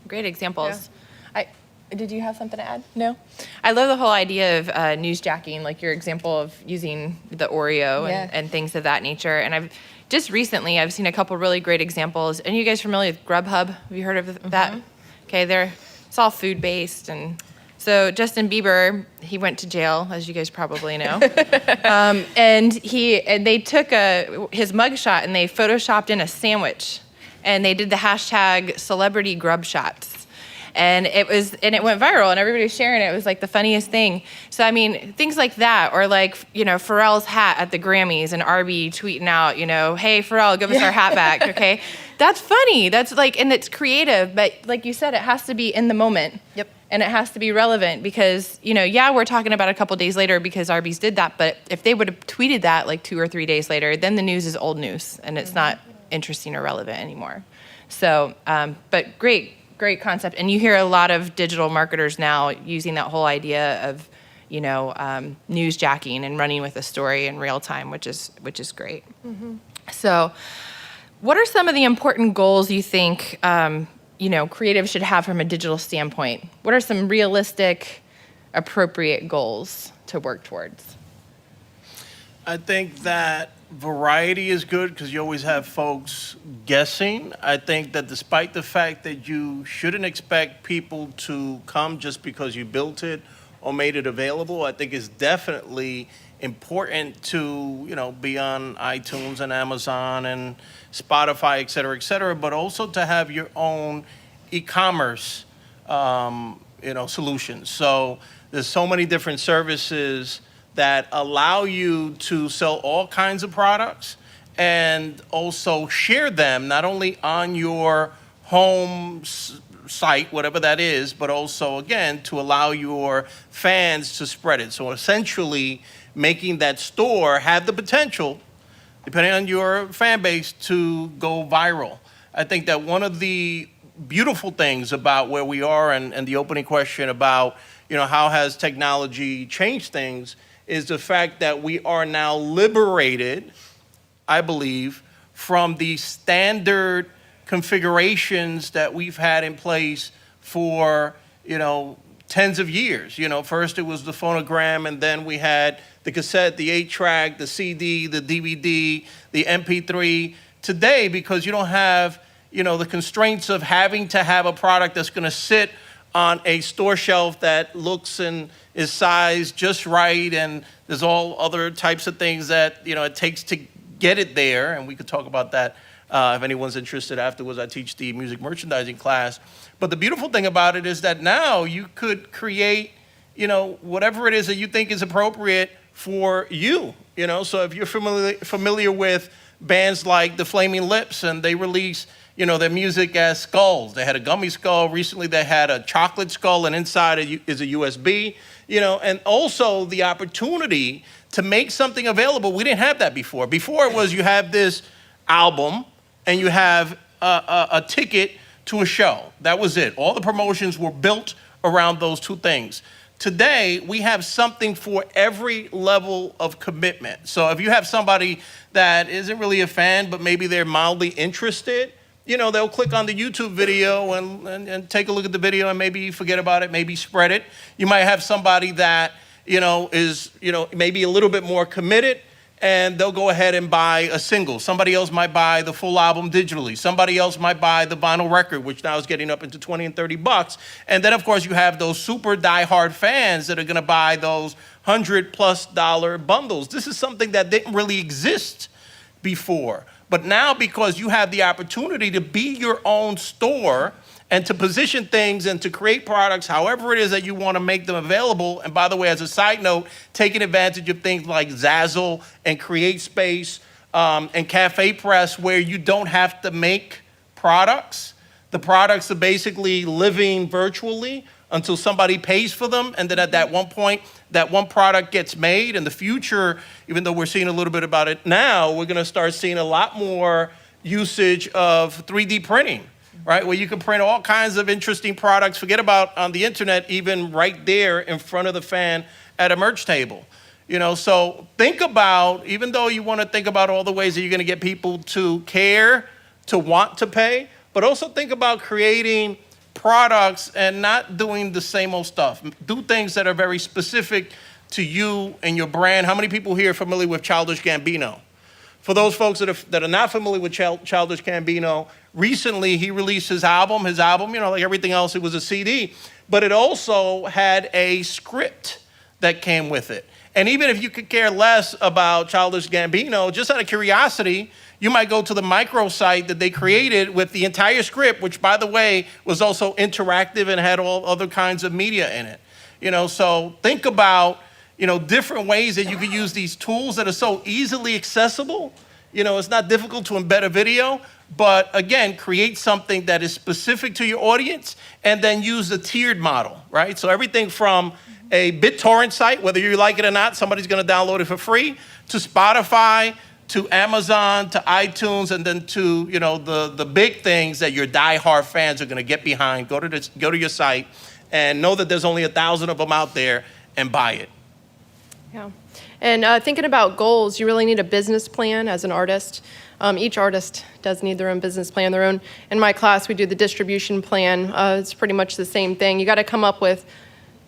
Great examples. Yeah. Did you have something to add? No? I love the whole idea of newsjacking, like your example of using the Oreo and things of that nature. And I've just recently, I've seen a couple really great examples. And you guys familiar with Grubhub? Have you heard of that? Okay, it's all food-based. And so Justin Bieber, he went to jail, as you guys probably know. And they took his mugshot and they photoshopped in a sandwich. And they did the hashtag celebrity grub shots. And it went viral, and everybody was sharing it. It was like the funniest thing. So I mean, things like that, or like Pharrell's hat at the Grammys, and Arby tweeting out, hey Pharrell, give us our hat back, okay? That's funny. That's and it's creative, but like you said, it has to be in the moment. Yep. And it has to be relevant because we're talking about a couple days later because Arby's did that, but if they would have tweeted that like 2 or 3 days later, then the news is old news, and it's not interesting or relevant anymore. So, but great concept. And you hear a lot of digital marketers now using that whole idea of, newsjacking and running with a story in real time, which is great. So what are some of the important goals you think, creatives should have from a digital standpoint? What are some realistic, appropriate goals to work towards? I think that variety is good because you always have folks guessing. I think that despite the fact that you shouldn't expect people to come just because you built it or made it available, I think it's definitely important to, be on iTunes and Amazon and Spotify, et cetera, but also to have your own e-commerce, solutions. So there's so many different services that allow you to sell all kinds of products and also share them not only on your home site, whatever that is, but also, again, to allow your fans to spread it. So essentially making that store have the potential, depending on your fan base, to go viral. I think that one of the beautiful things about where we are and the opening question about, how has technology changed things is the fact that we are now liberated, I believe, from the standard configurations that we've had in place for, tens of years. First it was the phonogram, and then we had the cassette, the 8-track, the CD, the DVD, the MP3. Today, because you don't have, the constraints of having to have a product that's going to sit on a store shelf that looks and is sized just right, and there's all other types of things that it takes to get it there, and we could talk about that if anyone's interested afterwards. I teach the music merchandising class. But the beautiful thing about it is that now you could create whatever it is that you think is appropriate for you. So if you're familiar with bands like the Flaming Lips, and they release their music as skulls. They had a gummy skull. Recently, they had a chocolate skull, and inside is a USB, and also the opportunity to make something available. We didn't have that before. Before it was you have this album, and you have a ticket to a show. That was it. All the promotions were built around those two things. Today, we have something for every level of commitment. So if you have somebody that isn't really a fan, but maybe they're mildly interested, they'll click on the YouTube video and take a look at the video and maybe forget about it, maybe spread it. You might have somebody that, is, maybe a little bit more committed, and they'll go ahead and buy a single. Somebody else might buy the full album digitally. Somebody else might buy the vinyl record, which now is getting up into $20 and $30. And then, of course, you have those super diehard fans that are going to buy those $100+ bundles. This is something that didn't really exist before. But now, because you have the opportunity to be your own store and to position things and to create products however it is that you want to make them available. And by the way, as a side note, taking advantage of things like Zazzle and CreateSpace and Cafe Press, where you don't have to make products. The products are basically living virtually until somebody pays for them. And then at that one point, that one product gets made. In the future, even though we're seeing a little bit about it now, we're going to start seeing a lot more usage of 3D printing, right? Where you can print all kinds of interesting products, forget about on the internet, even right there in front of the fan at a merch table. So think about, even though you want to think about all the ways that you're going to get people to care, to want to pay, but also think about creating products and not doing the same old stuff. Do things that are very specific to you and your brand. How many people here are familiar with Childish Gambino? For those folks that are not familiar with Childish Gambino, recently he released his album. His album, you know, like everything else, it was a CD, but it also had a script that came with it. And even if you could care less about Childish Gambino, just out of curiosity, you might go to the microsite that they created with the entire script, which, by the way, was also interactive and had all other kinds of media in it. You know, so think about, you know, different ways that you could use these tools that are so easily accessible. You know, it's not difficult to embed a video, but again, create something that is specific to your audience and then use the tiered model, right? So everything from a BitTorrent site, whether you like it or not, somebody's gonna download it for free, to Spotify, to Amazon, to iTunes, and then to, you know, the big things that your diehard fans are gonna get behind. Go to your site and know that there's only 1,000 of them out there and buy it. Yeah. And thinking about goals, you really need a business plan as an artist. Each artist does need their own business plan, their own. In my class, we do the distribution plan. It's pretty much the same thing. You got to come up with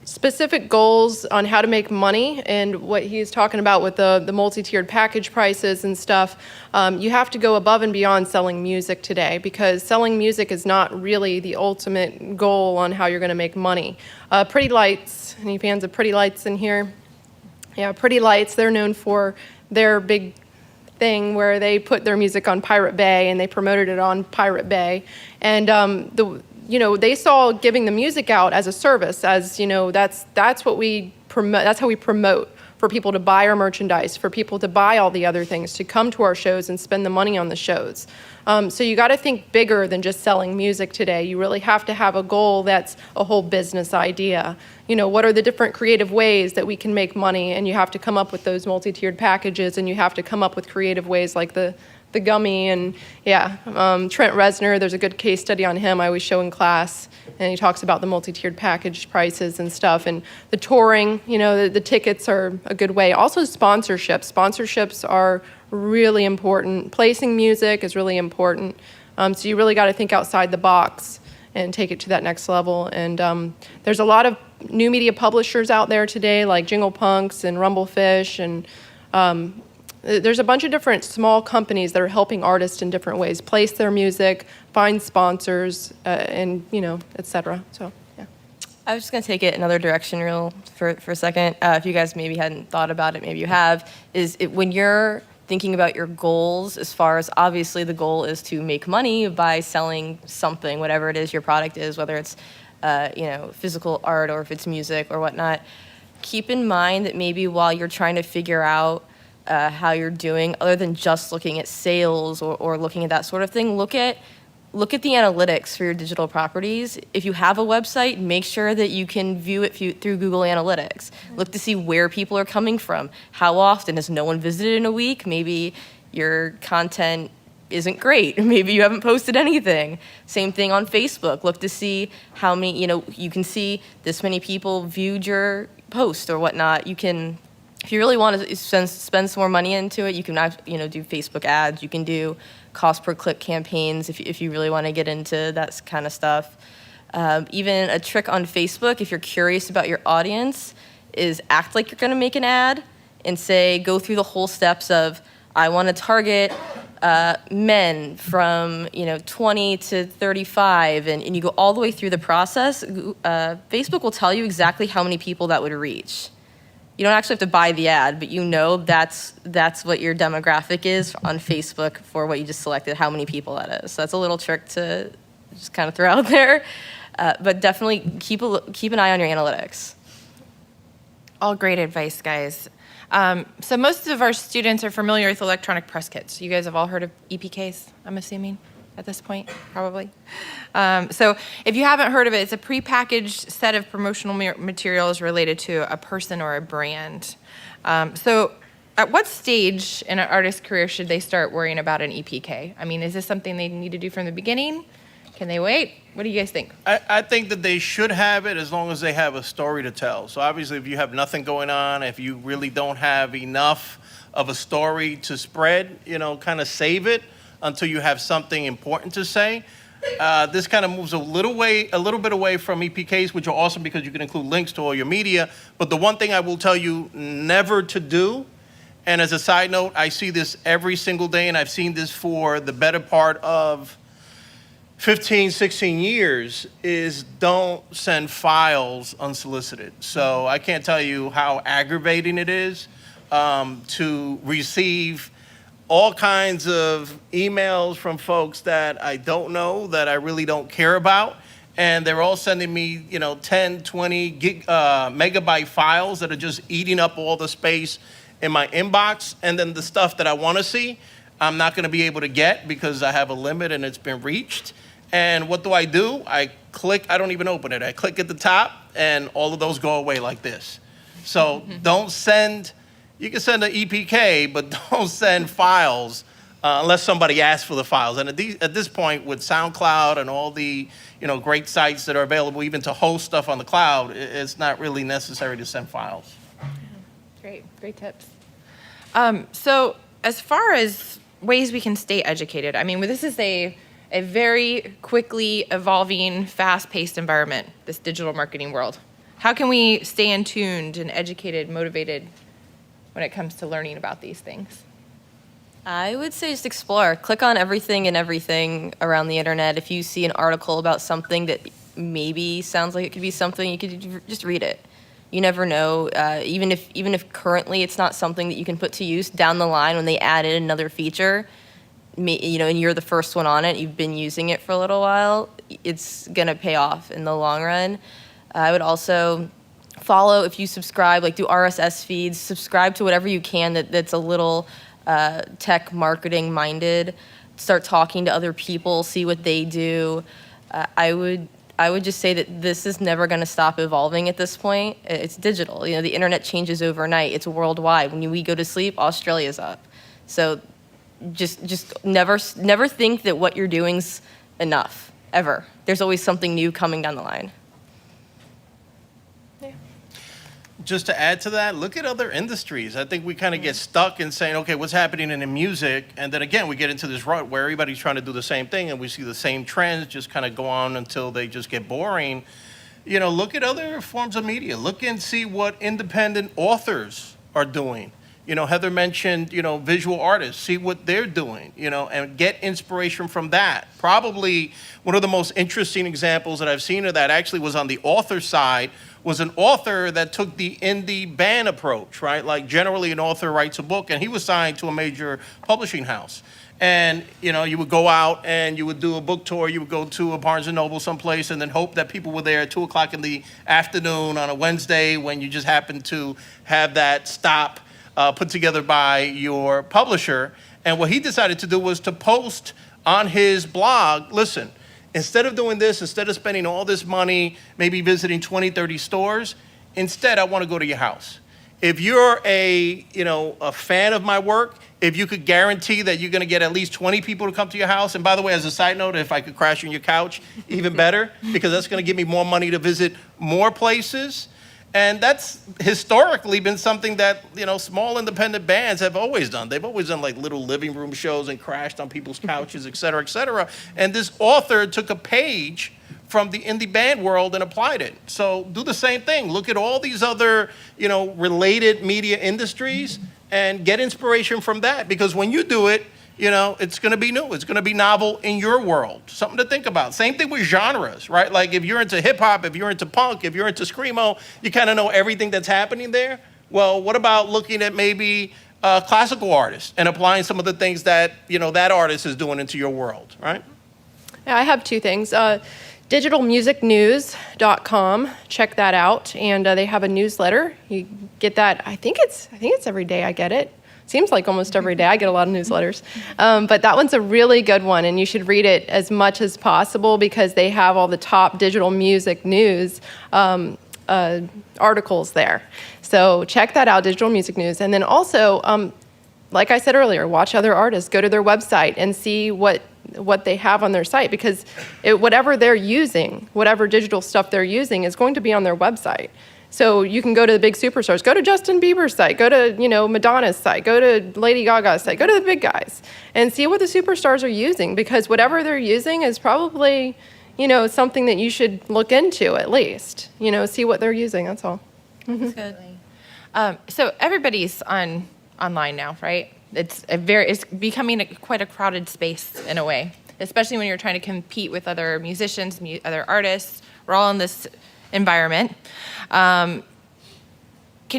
specific goals on how to make money, and what he's talking about with the multi-tiered package prices and stuff. You have to go above and beyond selling music today, because selling music is not really the ultimate goal on how you're going to make money. Pretty Lights, any fans of Pretty Lights in here? Yeah, Pretty Lights, they're known for their big thing where they put their music on Pirate Bay and they promoted it on Pirate Bay. And they saw giving the music out as a service, as, you know, that's what we promote, that's how we promote, for people to buy our merchandise, for people to buy all the other things, to come to our shows and spend the money on the shows. So you got to think bigger than just selling music today. You really have to have a goal that's a whole business idea. You know, what are the different creative ways that we can make money? And you have to come up with those multi-tiered packages, and you have to come up with creative ways like the gummy. And yeah, Trent Reznor, there's a good case study on him I always show in class, and he talks about the multi-tiered package prices and stuff. And the touring, you know, the tickets are a good way. Also sponsorships. Sponsorships are really important. Placing music is really important. So you really got to think outside the box and take it to that next level. And there's a lot of new media publishers out there today, like Jingle Punks and Rumblefish, and there's a bunch of different small companies that are helping artists in different ways place their music, find sponsors, and, you know, et cetera. So, yeah. I was just going to take it another direction for a second. If you guys maybe hadn't thought about it, maybe you have, when you're thinking about your goals, as far as obviously the goal is to make money by selling something, whatever it is your product is, whether it's physical art or if it's music or whatnot, keep in mind that maybe while you're trying to figure out how you're doing, other than just looking at sales or looking at that sort of thing, look at the analytics for your digital properties. If you have a website, make sure that you can view it through Google Analytics. Look to see where people are coming from. How often? Has no one visited in a week? Maybe your content isn't great. Maybe you haven't posted anything. Same thing on Facebook. Look to see how many, you can see this many people viewed your post or whatnot. You can, if you really want to spend some more money into it, you can do Facebook ads. You can do cost per click campaigns if you really want to get into that kind of stuff. Even a trick on Facebook, if you're curious about your audience, is act like you're going to make an ad and go through the whole steps of, I want to target men from 20 to 35, and you go all the way through the process. Facebook will tell you exactly how many people that would reach. You don't actually have to buy the ad, but that's what your demographic is on Facebook for what you just selected, how many people that is. So that's a little trick to just kind of throw out there. But definitely keep an eye on your analytics. All great advice, guys. So most of our students are familiar with electronic press kits. You guys have all heard of EPKs, I'm assuming, at this point, probably. So if you haven't heard of it, it's a prepackaged set of promotional materials related to a person or a brand. So at what stage in an artist's career should they start worrying about an EPK? I mean, is this something they need to do from the beginning? Can they wait? What do you guys think? I think that they should have it as long as they have a story to tell. So obviously, if you have nothing going on, if you really don't have enough of a story to spread, kind of save it until you have something important to say. This kind of moves a little bit away from EPKs, which are awesome because you can include links to all your media. But the one thing I will tell you never to do and as a side note, I see this every single day, and I've seen this for the better part of 15, 16 years, is don't send files unsolicited. So I can't tell you how aggravating it is to receive all kinds of emails from folks that I don't know, that I really don't care about. And they're all sending me, 10, 20 megabyte files that are just eating up all the space in my inbox. And then the stuff that I want to see, I'm not going to be able to get because I have a limit and it's been reached. And what do? I click, I don't even open it. I click at the top and all of those go away like this. So don't send, you can send an EPK, but don't send files unless somebody asks for the files. And at this point with SoundCloud and all the great sites that are available even to host stuff on the cloud, it's not really necessary to send files. Great tips. So as far as ways we can stay educated, I mean, this is a very quickly evolving, fast-paced environment, this digital marketing world. How can we stay in tuned and educated, motivated when it comes to learning about these things? I would say just explore. Click on everything and everything around the internet. If you see an article about something that maybe sounds like it could be something, you could just read it. You never know. Even if currently it's not something that you can put to use, down the line when they add in another feature, and you're the first one on it, you've been using it for a little while, it's gonna pay off in the long run. I would also follow, if you subscribe, like do RSS feeds, subscribe to whatever you can that's a little tech marketing minded. Start talking to other people, see what they do. I would just say that this is never going to stop evolving at this point. It's digital. The internet changes overnight. It's worldwide. When we go to sleep, Australia's up. So just never think that what you're doing's enough, ever. There's always something new coming down the line. Just to add to that, look at other industries. I think we kind of get stuck in saying, okay, what's happening in the music? And then again, we get into this rut where everybody's trying to do the same thing and we see the same trends just kind of go on until they just get boring. Look at other forms of media. Look and see what independent authors are doing. Heather mentioned, visual artists, see what they're doing, and get inspiration from that. Probably one of the most interesting examples that I've seen of that actually was on the author side, was an author that took the indie band approach, right? Like generally an author writes a book and he was signed to a major publishing house. And, you would go out and you would do a book tour, you would go to a Barnes & Noble someplace and then hope that people were there at 2 o'clock in the afternoon on a Wednesday when you just happened to have that stop put together by your publisher. And what he decided to do was to post on his blog, listen, instead of doing this, instead of spending all this money, maybe visiting 20, 30 stores, instead I want to go to your house. If you're a fan of my work, if you could guarantee that you're going to get at least 20 people to come to your house, and by the way, as a side note, if I could crash on your couch, even better, because that's going to give me more money to visit more places. And that's historically been something that, small independent bands have always done. They've always done like little living room shows and crashed on people's couches, et cetera, et cetera. And this author took a page from the indie band world and applied it. So do the same thing. Look at all these other, related media industries and get inspiration from that. Because when you do it, it's going to be new. It's going to be novel in your world. Something to think about. Same thing with genres, right? Like if you're into hip hop, if you're into punk, if you're into screamo, you kind of know everything that's happening there. Well, what about looking at maybe classical artists and applying some of the things that, that artist is doing into your world, right? Yeah, I have two things. Digitalmusicnews.com. Check that out. And they have a newsletter. You get that. I think it's every day I get it. Seems like almost every day. I get a lot of newsletters. But that one's a really good one, and you should read it as much as possible because they have all the top digital music news articles there. So check that out, Digital Music News. And then also, like I said earlier, watch other artists. Go to their website and see what they have on their site because whatever they're using, whatever digital stuff they're using is going to be on their website. So you can go to the big superstars, go to Justin Bieber's site, go to, Madonna's site, go to Lady Gaga's site, go to the big guys and see what the superstars are using because whatever they're using is probably, something that you should look into at least, see what they're using, that's all. That's good. So everybody's on online now, right? It's becoming quite a crowded space in a way, especially when you're trying to compete with other musicians, other artists. We're all in this environment. Can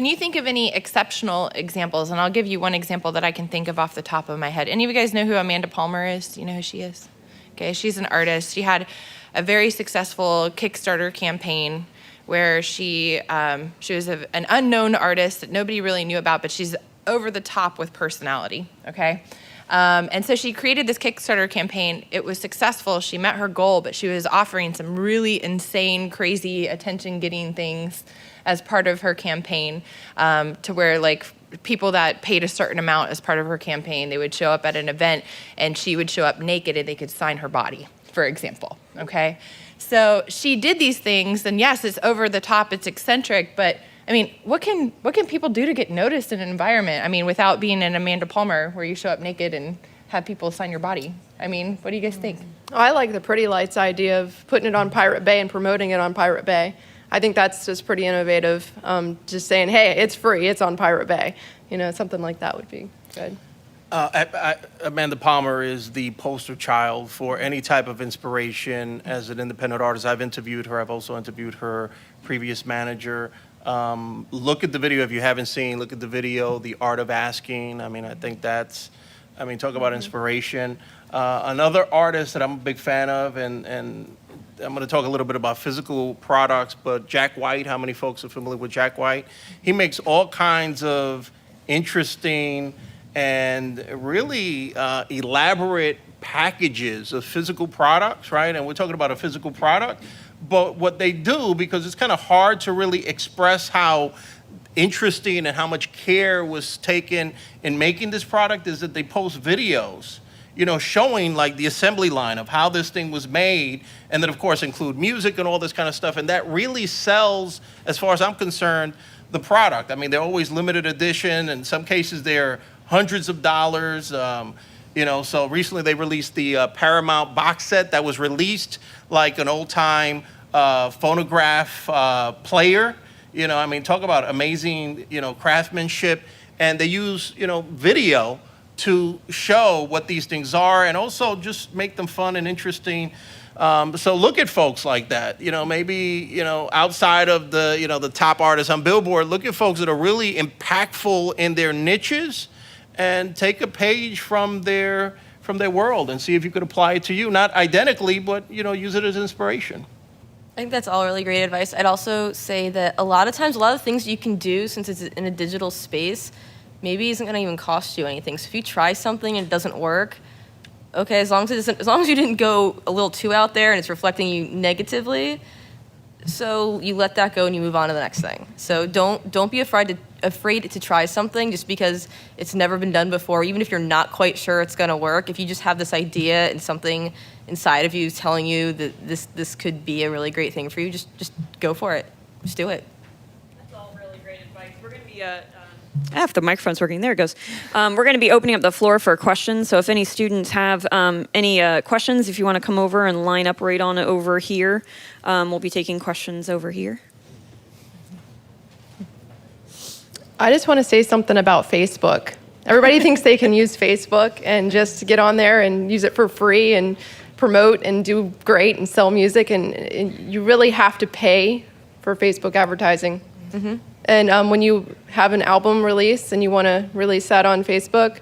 you think of any exceptional examples? And I'll give you one example that I can think of off the top of my head. Any of you guys know who Amanda Palmer is? Do you know who she is? Okay, she's an artist. She had a very successful Kickstarter campaign where she was an unknown artist that nobody really knew about, but she's over the top with personality, okay? And so she created this Kickstarter campaign. It was successful. She met her goal, but she was offering some really insane, crazy, attention-getting things as part of her campaign, to where like people that paid a certain amount as part of her campaign, they would show up at an event and she would show up naked and they could sign her body, for example, okay? So she did these things, and yes, it's over the top, it's eccentric, but I mean, what can people do to get noticed in an environment? I mean, without being an Amanda Palmer where you show up naked and have people sign your body. I mean, what do you guys think? I like the Pretty Lights idea of putting it on Pirate Bay and promoting it on Pirate Bay. I think that's just pretty innovative. Just saying, hey, it's free, it's on Pirate Bay. You know, something like that would be good. Amanda Palmer is the poster child for any type of inspiration as an independent artist. I've interviewed her. I've also interviewed her previous manager. Look at the video if you haven't seen. Look at the video, The Art of Asking. I mean, I think that's, I mean, talk about inspiration. Another artist that I'm a big fan of, and I'm going to talk a little bit about physical products, but Jack White. How many folks are familiar with Jack White? He makes all kinds of interesting and really elaborate packages of physical products, right? And we're talking about a physical product. But what they do, because it's kind of hard to really express how interesting and how much care was taken in making this product, is that they post videos, you know, showing like the assembly line of how this thing was made, and then of course include music and all this kind of stuff. And that really sells, as far as I'm concerned, the product. I mean, they're always limited edition. In some cases, they're hundreds of dollars. You know, so recently they released the Paramount box set that was released like an old-time phonograph player. You know, I mean, talk about amazing, you know, craftsmanship. And they use, you know, video to show what these things are and also just make them fun and interesting. So look at folks like that, you know, maybe, you know, outside of the, you know, the top artists on Billboard, look at folks that are really impactful in their niches and take a page from their world and see if you could apply it to you. Not identically, but, you know, use it as inspiration. I think that's all really great advice. I'd also say that a lot of times, a lot of things you can do since it's in a digital space maybe isn't going to even cost you anything. So if you try something and it doesn't work, okay, as long as you didn't go a little too out there and it's reflecting you negatively, so you let that go and you move on to the next thing. So don't be afraid to try something just because it's never been done before. Even if you're not quite sure it's going to work, if you just have this idea and something inside of you is telling you that this could be a really great thing for you, just go for it. Just do it. That's all really great advice. We're going to be if the microphone's working, there it goes. We're going to be opening up the floor for questions. So if any students have any questions, if you want to come over and line up right on over here, we'll be taking questions over here. I just want to say something about Facebook. Everybody thinks they can use Facebook and just get on there and use it for free and promote and do great and sell music, and you really have to pay for Facebook advertising. Mm-hmm. And when you have an album release and you want to release that on Facebook,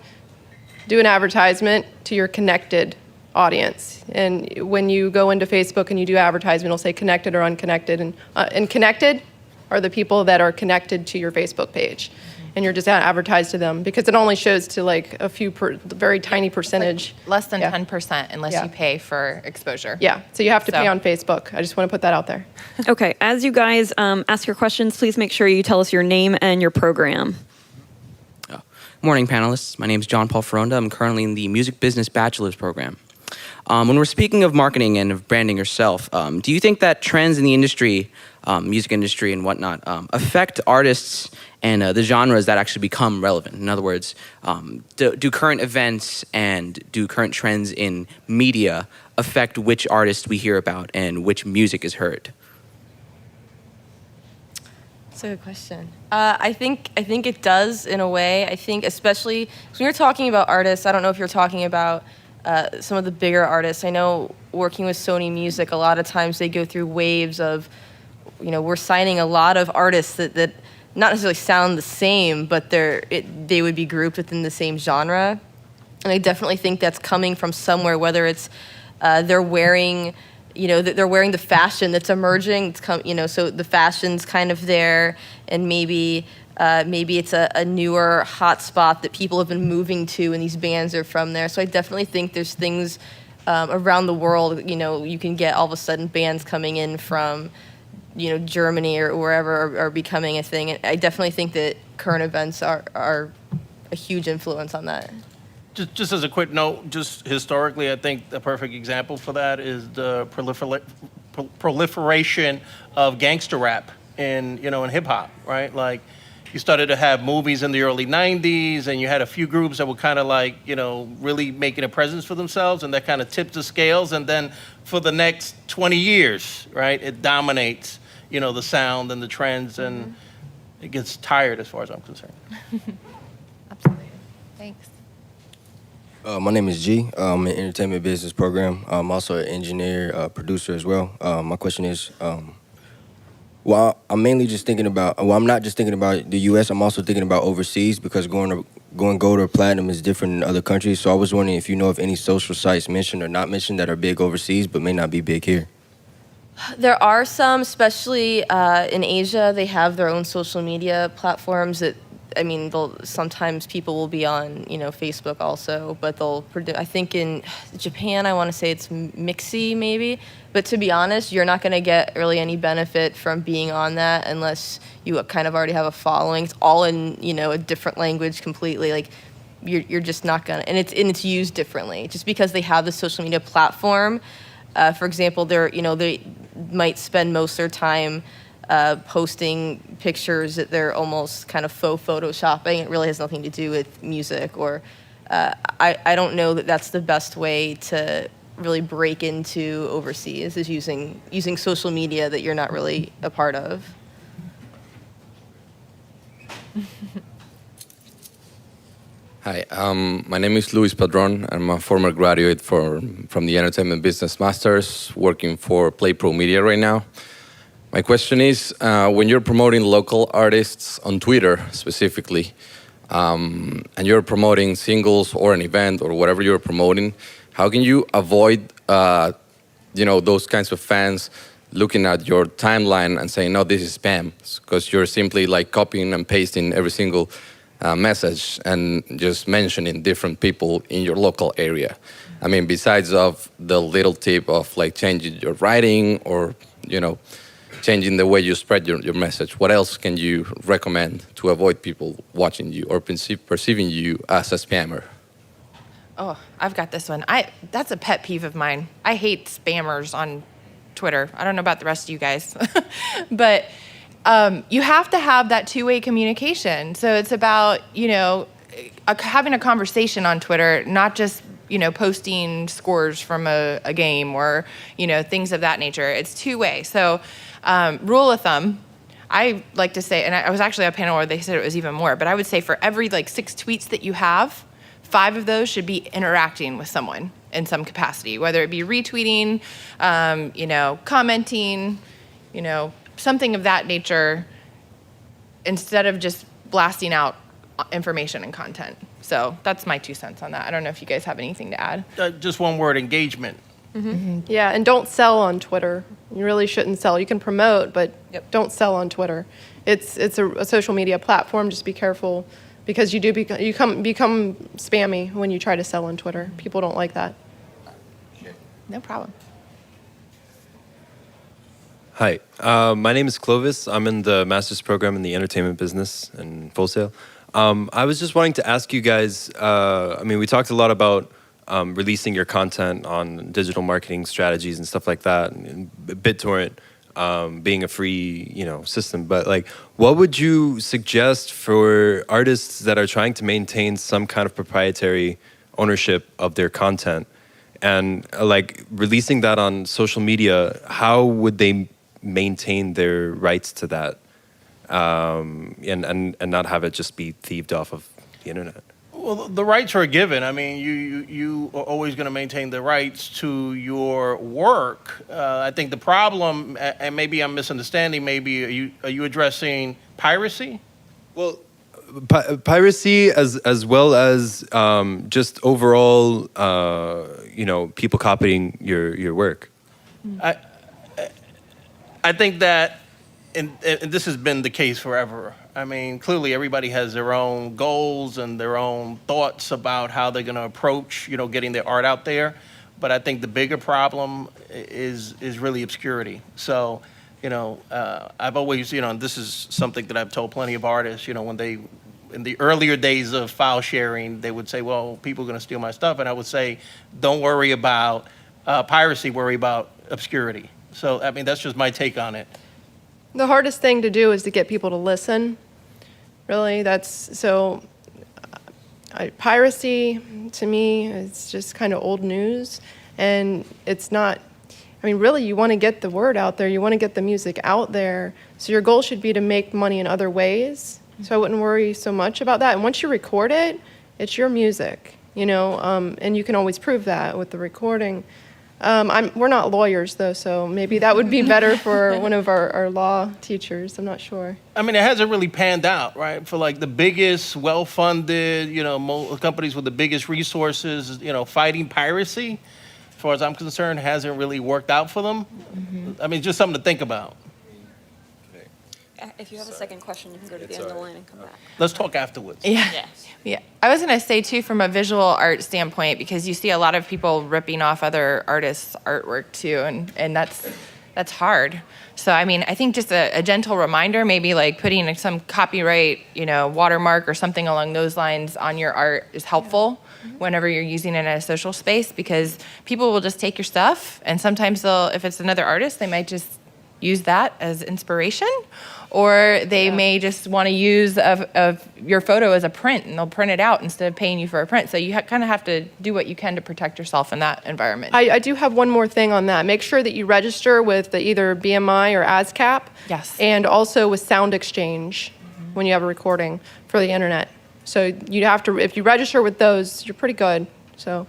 do an advertisement to your connected audience. And when you go into Facebook and you do advertisement, it'll say connected or unconnected. And connected are the people that are connected to your Facebook page. And you're just advertised to them because it only shows to like a few, very tiny percentage. Like less than 10% unless you pay for exposure. Yeah, so you have to pay on Facebook. I just want to put that out there. Okay, as you guys ask your questions, please make sure you tell us your name and your program. Morning, panelists. My name is John Paul Ferronda. I'm currently in the Music Business Bachelor's program. When we're speaking of marketing and of branding yourself, do you think that trends in the industry, music industry and whatnot, affect artists and the genres that actually become relevant? In other words, do current events and do current trends in media affect which artists we hear about and which music is heard? That's a good question. I think it does in a way. I think especially when you're talking about artists, I don't know if you're talking about some of the bigger artists. I know working with Sony Music, a lot of times they go through waves of, we're signing a lot of artists that not necessarily sound the same, but they would be grouped within the same genre. And I definitely think that's coming from somewhere, whether it's they're wearing, they're wearing the fashion that's emerging. So the fashion's kind of there, and maybe it's a newer hot spot that people have been moving to, and these bands are from there. So I definitely think there's things around the world. You can get all of a sudden bands coming in from, Germany or wherever are becoming a thing. And I definitely think that current events are a huge influence on that. Just as a quick note, just historically, I think the perfect example for that is the proliferation of gangster rap in hip hop, right? Like, you started to have movies in the early 90s, and you had a few groups that were kind of like, really making a presence for themselves, and that kind of tipped the scales. And then for the next 20 years, right, it dominates, the sound and the trends, and it gets tired as far as I'm concerned. Absolutely. Thanks. My name is G. I'm an entertainment business program. I'm also an engineer, producer as well. My question is, well, I'm mainly just thinking about, I'm not just thinking about the U.S., I'm also thinking about overseas, because going gold or platinum is different in other countries. So I was wondering if you know of any social sites mentioned or not mentioned that are big overseas but may not be big here. There are some, especially in Asia. They have their own social media platforms that, sometimes people will be on, Facebook also, but I think in Japan, I want to say it's Mixi maybe. But to be honest, you're not going to get really any benefit from being on that unless you kind of already have a following. It's all in, a different language completely. Like, you're just not going to, and it's used differently. Just because they have the social media platform, for example, they might spend most of their time posting pictures that they're almost kind of faux photoshopping. It really has nothing to do with music, or I don't know that that's the best way to really break into overseas, is using social media that you're not really a part of. Hi, my name is Luis Padron. I'm a former graduate from the Entertainment Business Masters, working for Play Pro Media right now. My question is, when you're promoting local artists on Twitter specifically, and you're promoting singles or an event or whatever you're promoting, how can you avoid, those kinds of fans looking at your timeline and saying, no, this is spam, because you're simply like copying and pasting every single message and just mentioning different people in your local area? Besides of the little tip of like changing your writing or, changing the way you spread your message, what else can you recommend to avoid people watching you or perceiving you as a spammer? Oh, I've got this one. That's a pet peeve of mine. I hate spammers on Twitter. I don't know about the rest of you guys, but you have to have that two-way communication. So it's about, having a conversation on Twitter, not just, posting scores from a game or, things of that nature. It's two-way. So rule of thumb, I like to say, and I was actually on a panel where they said it was even more, but I would say for every 6 tweets that you have, 5 of those should be interacting with someone in some capacity, whether it be retweeting, commenting, something of that nature, instead of just blasting out information and content. So that's my 2 cents on that. I don't know if you guys have anything to add. Just one word: engagement. Mm-hmm. Yeah, and don't sell on Twitter. You really shouldn't sell. You can promote, but don't sell on Twitter. It's a social media platform. Just be careful, because you become spammy when you try to sell on Twitter. People don't like that. No problem. Hi, my name is Clovis. I'm in the master's program in the entertainment business and wholesale. I was just wanting to ask you guys, we talked a lot about releasing your content on digital marketing strategies and stuff like that, and BitTorrent being a free, system. But what would you suggest for artists that are trying to maintain some kind of proprietary ownership of their content, and releasing that on social media? How would they maintain their rights to that? and not have it just be thieved off of the internet? Well, the rights are given. I mean, you are always going to maintain the rights to your work. I think the problem, and maybe I'm misunderstanding, maybe are you addressing piracy? Well, piracy as well as just overall, people copying your work. I think that, and this has been the case forever. I mean, clearly everybody has their own goals and their own thoughts about how they're going to approach, getting their art out there. But I think the bigger problem is really obscurity. So, I've always, and this is something that I've told plenty of artists, when they, in the earlier days of file sharing, they would say, well, people are going to steal my stuff. And I would say, don't worry about piracy, worry about obscurity. So, I mean, that's just my take on it. The hardest thing to do is to get people to listen. Really, piracy to me is just kind of old news, and it's not. I mean, really, you want to get the word out there. You want to get the music out there. So your goal should be to make money in other ways. So I wouldn't worry so much about that. And once you record it, it's your music, and you can always prove that with the recording. We're not lawyers, though, so maybe that would be better for one of our law teachers. I'm not sure. I mean, it hasn't really panned out, right? For like the biggest, well-funded, companies with the biggest resources, fighting piracy, as far as I'm concerned, hasn't really worked out for them. Mm-hmm. I mean, just something to think about. If you have a second question, you can go to the end of the line and come back. Let's talk afterwards. Yeah. I was going to say, too, from a visual art standpoint, because you see a lot of people ripping off other artists' artwork, too, and that's hard. So, I mean, I think just a gentle reminder, maybe like putting some copyright, watermark or something along those lines on your art is helpful whenever you're using it in a social space, because people will just take your stuff, and sometimes if it's another artist, they might just use that as inspiration. Or they may just want to use of your photo as a print, and they'll print it out instead of paying you for a print. So you kind of have to do what you can to protect yourself in that environment. I do have one more thing on that. Make sure that you register with either BMI or ASCAP. Yes. And also with Sound Exchange when you have a recording for the internet. So you'd have to, if you register with those, you're pretty good. So.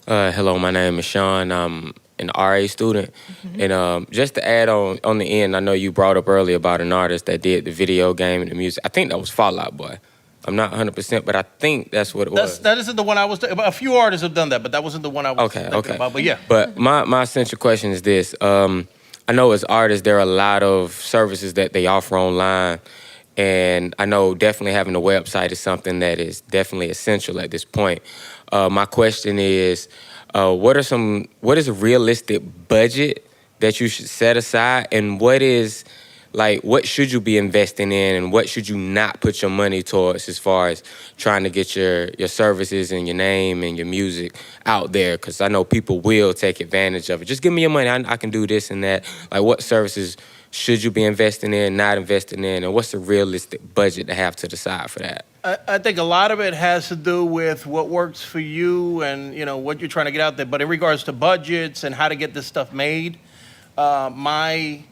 Hello, my name is Sean. I'm an RA student. And just to add on the end, I know you brought up earlier about an artist that did the video game and the music. I think that was Fall Out Boy. I'm not 100%, but I think that's what it was. That isn't the one I was a few artists have done that, but that wasn't the one I was thinking about. But yeah. But my essential question is this. I know as artists, there are a lot of services that they offer online. And I know definitely having a website is something that is definitely essential at this point. My question is, what is a realistic budget that you should set aside, and what should you be investing in, and what should you not put your money towards as far as trying to get your services and your name and your music out there? Because I know people will take advantage of it. Just give me your money, I can do this and that. Like, what services should you be investing in, not investing in, and what's the realistic budget to have to the side for that? I think a lot of it has to do with what works for you and, what you're trying to get out there. But in regards to budgets and how to get this stuff made, my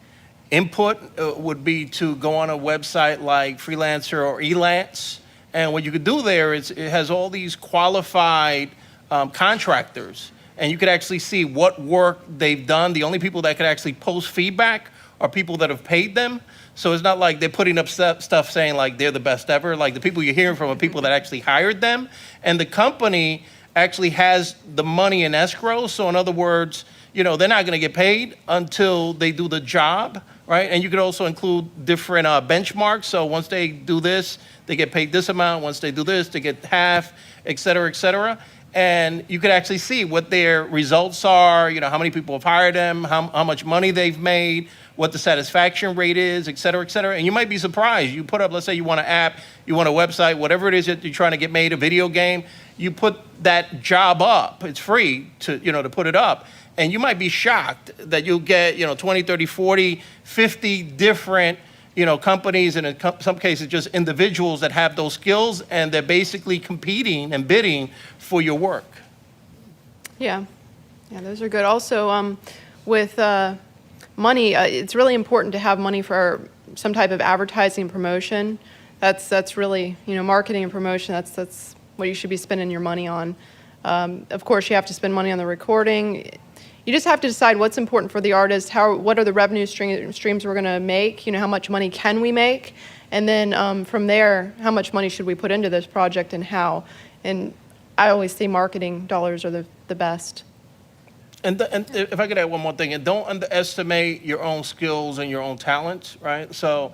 input would be to go on a website like Freelancer or Elance. And what you could do there is it has all these qualified contractors. And you could actually see what work they've done. The only people that could actually post feedback are people that have paid them. So it's not like they're putting up stuff saying like they're the best ever. Like the people you're hearing from are people that actually hired them. And the company actually has the money in escrow. So in other words, they're not going to get paid until they do the job, right? And you could also include different benchmarks. So once they do this, they get paid this amount. Once they do this, they get half, et cetera, et cetera. And you could actually see what their results are, how many people have hired them, how much money they've made, what the satisfaction rate is, et cetera, et cetera. And you might be surprised. You put up, let's say you want an app, you want a website, whatever it is that you're trying to get made, a video game, you put that job up. It's free to put it up. And you might be shocked that you'll get, 20, 30, 40, 50 different, companies, and in some cases just individuals that have those skills, and they're basically competing and bidding for your work. Yeah, those are good. Also, with money, it's really important to have money for some type of advertising promotion. That's really, marketing and promotion. That's what you should be spending your money on. Of course, you have to spend money on the recording. You just have to decide what's important for the artist. What are the revenue streams we're going to make? How much money can we make? And then from there, how much money should we put into this project and how? And I always say marketing dollars are the best. And if I could add one more thing, and don't underestimate your own skills and your own talents, right? So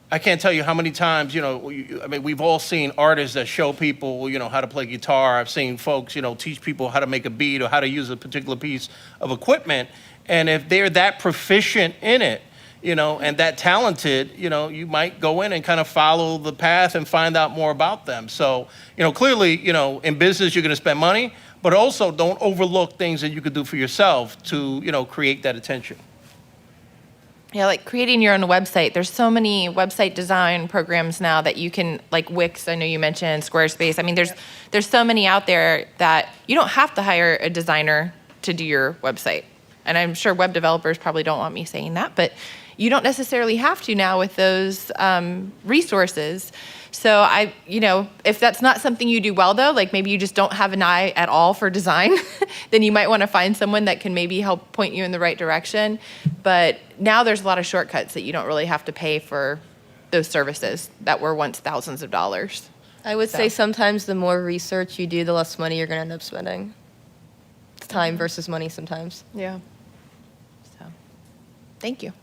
I can't tell you how many times, we've all seen artists that show people, how to play guitar. I've seen folks, teach people how to make a beat or how to use a particular piece of equipment. And if they're that proficient in it, and that talented, you might go in and kind of follow the path and find out more about them. So, clearly, in business, you're going to spend money, but also don't overlook things that you could do for yourself to, create that attention. Yeah, like creating your own website. There's so many website design programs now that you can, like Wix, I know you mentioned, Squarespace. I mean, there's so many out there that you don't have to hire a designer to do your website. And I'm sure web developers probably don't want me saying that, but you don't necessarily have to now with those resources. So if that's not something you do well though, like maybe you just don't have an eye at all for design, then you might want to find someone that can maybe help point you in the right direction. But now there's a lot of shortcuts that you don't really have to pay for those services that were once thousands of dollars. I would say sometimes the more research you do, the less money you're going to end up spending. It's time versus money sometimes. Yeah. So, thank you.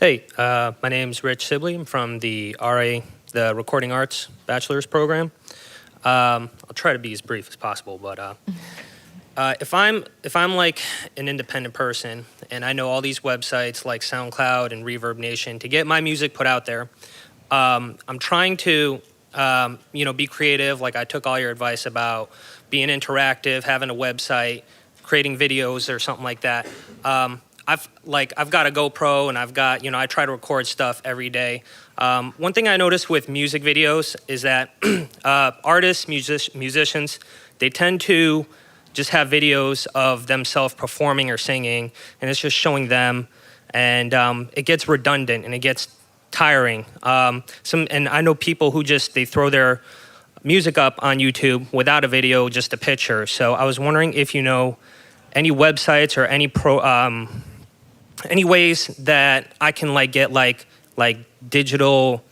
Hey, my name's Rich Sibley. I'm from the RA, the Recording Arts Bachelor's Program. I'll try to be as brief as possible, but if I'm like an independent person and I know all these websites like SoundCloud and Reverb Nation to get my music put out there, I'm trying to be creative. Like I took all your advice about being interactive, having a website, creating videos or something like that. I've got a GoPro and I've got, I try to record stuff every day. One thing I noticed with music videos is that artists, musicians, they tend to just have videos of themselves performing or singing, and it's just showing them, and it gets redundant and it gets tiring. And I know people who they throw their music up on YouTube without a video, just a picture. So I was wondering if you know any websites or any ways that I can get digital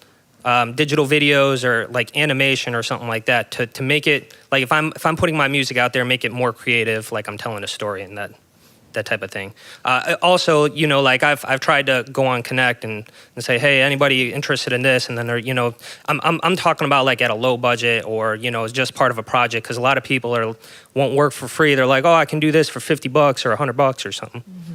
videos or like animation or something like that to make it like if I'm putting my music out there, make it more creative, like I'm telling a story and that type of thing. Also, I've tried to go on Connect and say, hey, anybody interested in this? And then they're, I'm talking about like at a low budget or it's just part of a project, because a lot of people won't work for free. They're like, oh, I can do this for $50 or $100 or something. Mm-hmm.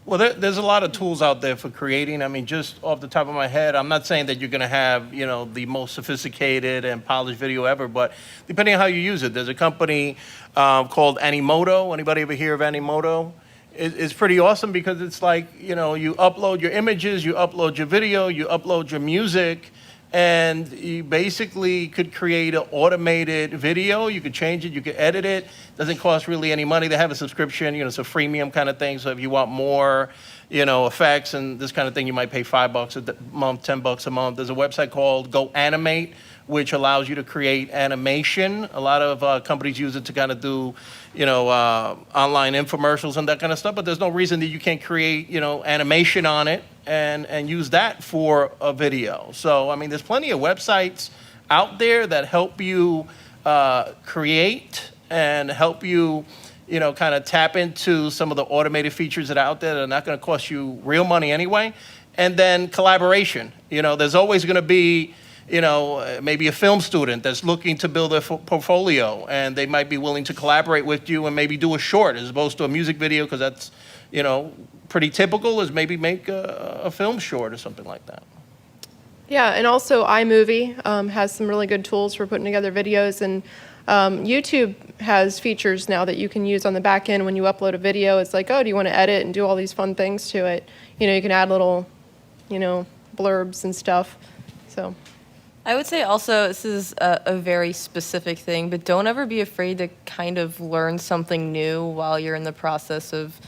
Well, there's a lot of tools out there for creating. I mean, just off the top of my head, I'm not saying that you're going to have, the most sophisticated and polished video ever, but depending on how you use it, there's a company called Animoto. Anybody ever hear of Animoto? It's pretty awesome because it's like, you upload your images, you upload your video, you upload your music, and you basically could create an automated video. You could change it, you could edit it. Doesn't cost really any money. They have a subscription, it's a freemium kind of thing. So if you want more, effects and this kind of thing, you might pay $5 a month, $10 a month. There's a website called Go Animate, which allows you to create animation. A lot of companies use it to kind of do, online infomercials and that kind of stuff. But there's no reason that you can't create, animation on it and use that for a video. So, I mean, there's plenty of websites out there that help you create and help you, kind of tap into some of the automated features that are out there that are not going to cost you real money anyway. And then collaboration. There's always going to be, maybe a film student that's looking to build a portfolio, and they might be willing to collaborate with you and maybe do a short as opposed to a music video, because that's, pretty typical, is maybe make a film short or something like that. Yeah, and also iMovie has some really good tools for putting together videos, and YouTube has features now that you can use on the back end when you upload a video. It's like, oh, do you want to edit and do all these fun things to it? You can add little, blurbs and stuff. So I would say also, this is a very specific thing, but don't ever be afraid to kind of learn something new while you're in the process of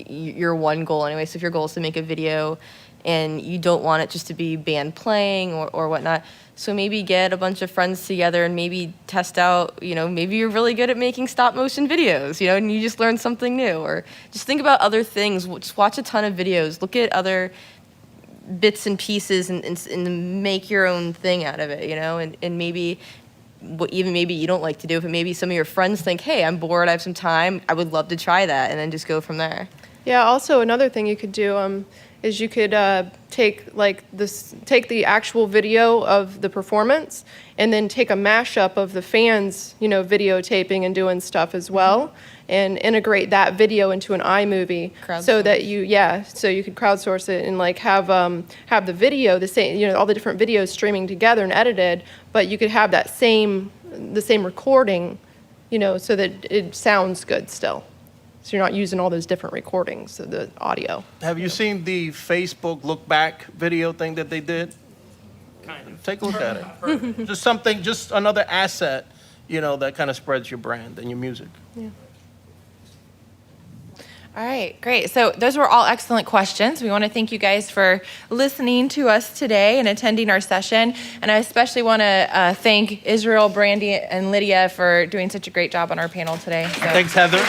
your one goal anyway. So if your goal is to make a video and you don't want it just to be band playing or whatnot, so maybe get a bunch of friends together and maybe test out, maybe you're really good at making stop motion videos, and you just learn something new. Or just think about other things. Just watch a ton of videos. Look at other bits and pieces and make your own thing out of it, and maybe even maybe you don't like to do it, but maybe some of your friends think, hey, I'm bored, I have some time, I would love to try that, and then just go from there. Yeah, also another thing you could do is you could take the actual video of the performance and then take a mashup of the fans, videotaping and doing stuff as well, and integrate that video into an iMovie so that so you could crowdsource it and have the video the same, all the different videos streaming together and edited, but you could have the same recording, so that it sounds good still. So you're not using all those different recordings of the audio. Have you seen the Facebook look back video thing that they did? Kind of. Take a look at it. Just another asset, that kind of spreads your brand and your music. Yeah. All right, great. So those were all excellent questions. We want to thank you guys for listening to us today and attending our session. And I especially want to thank Israel, Brandy, and Lydia for doing such a great job on our panel today. So. Thanks, Heather.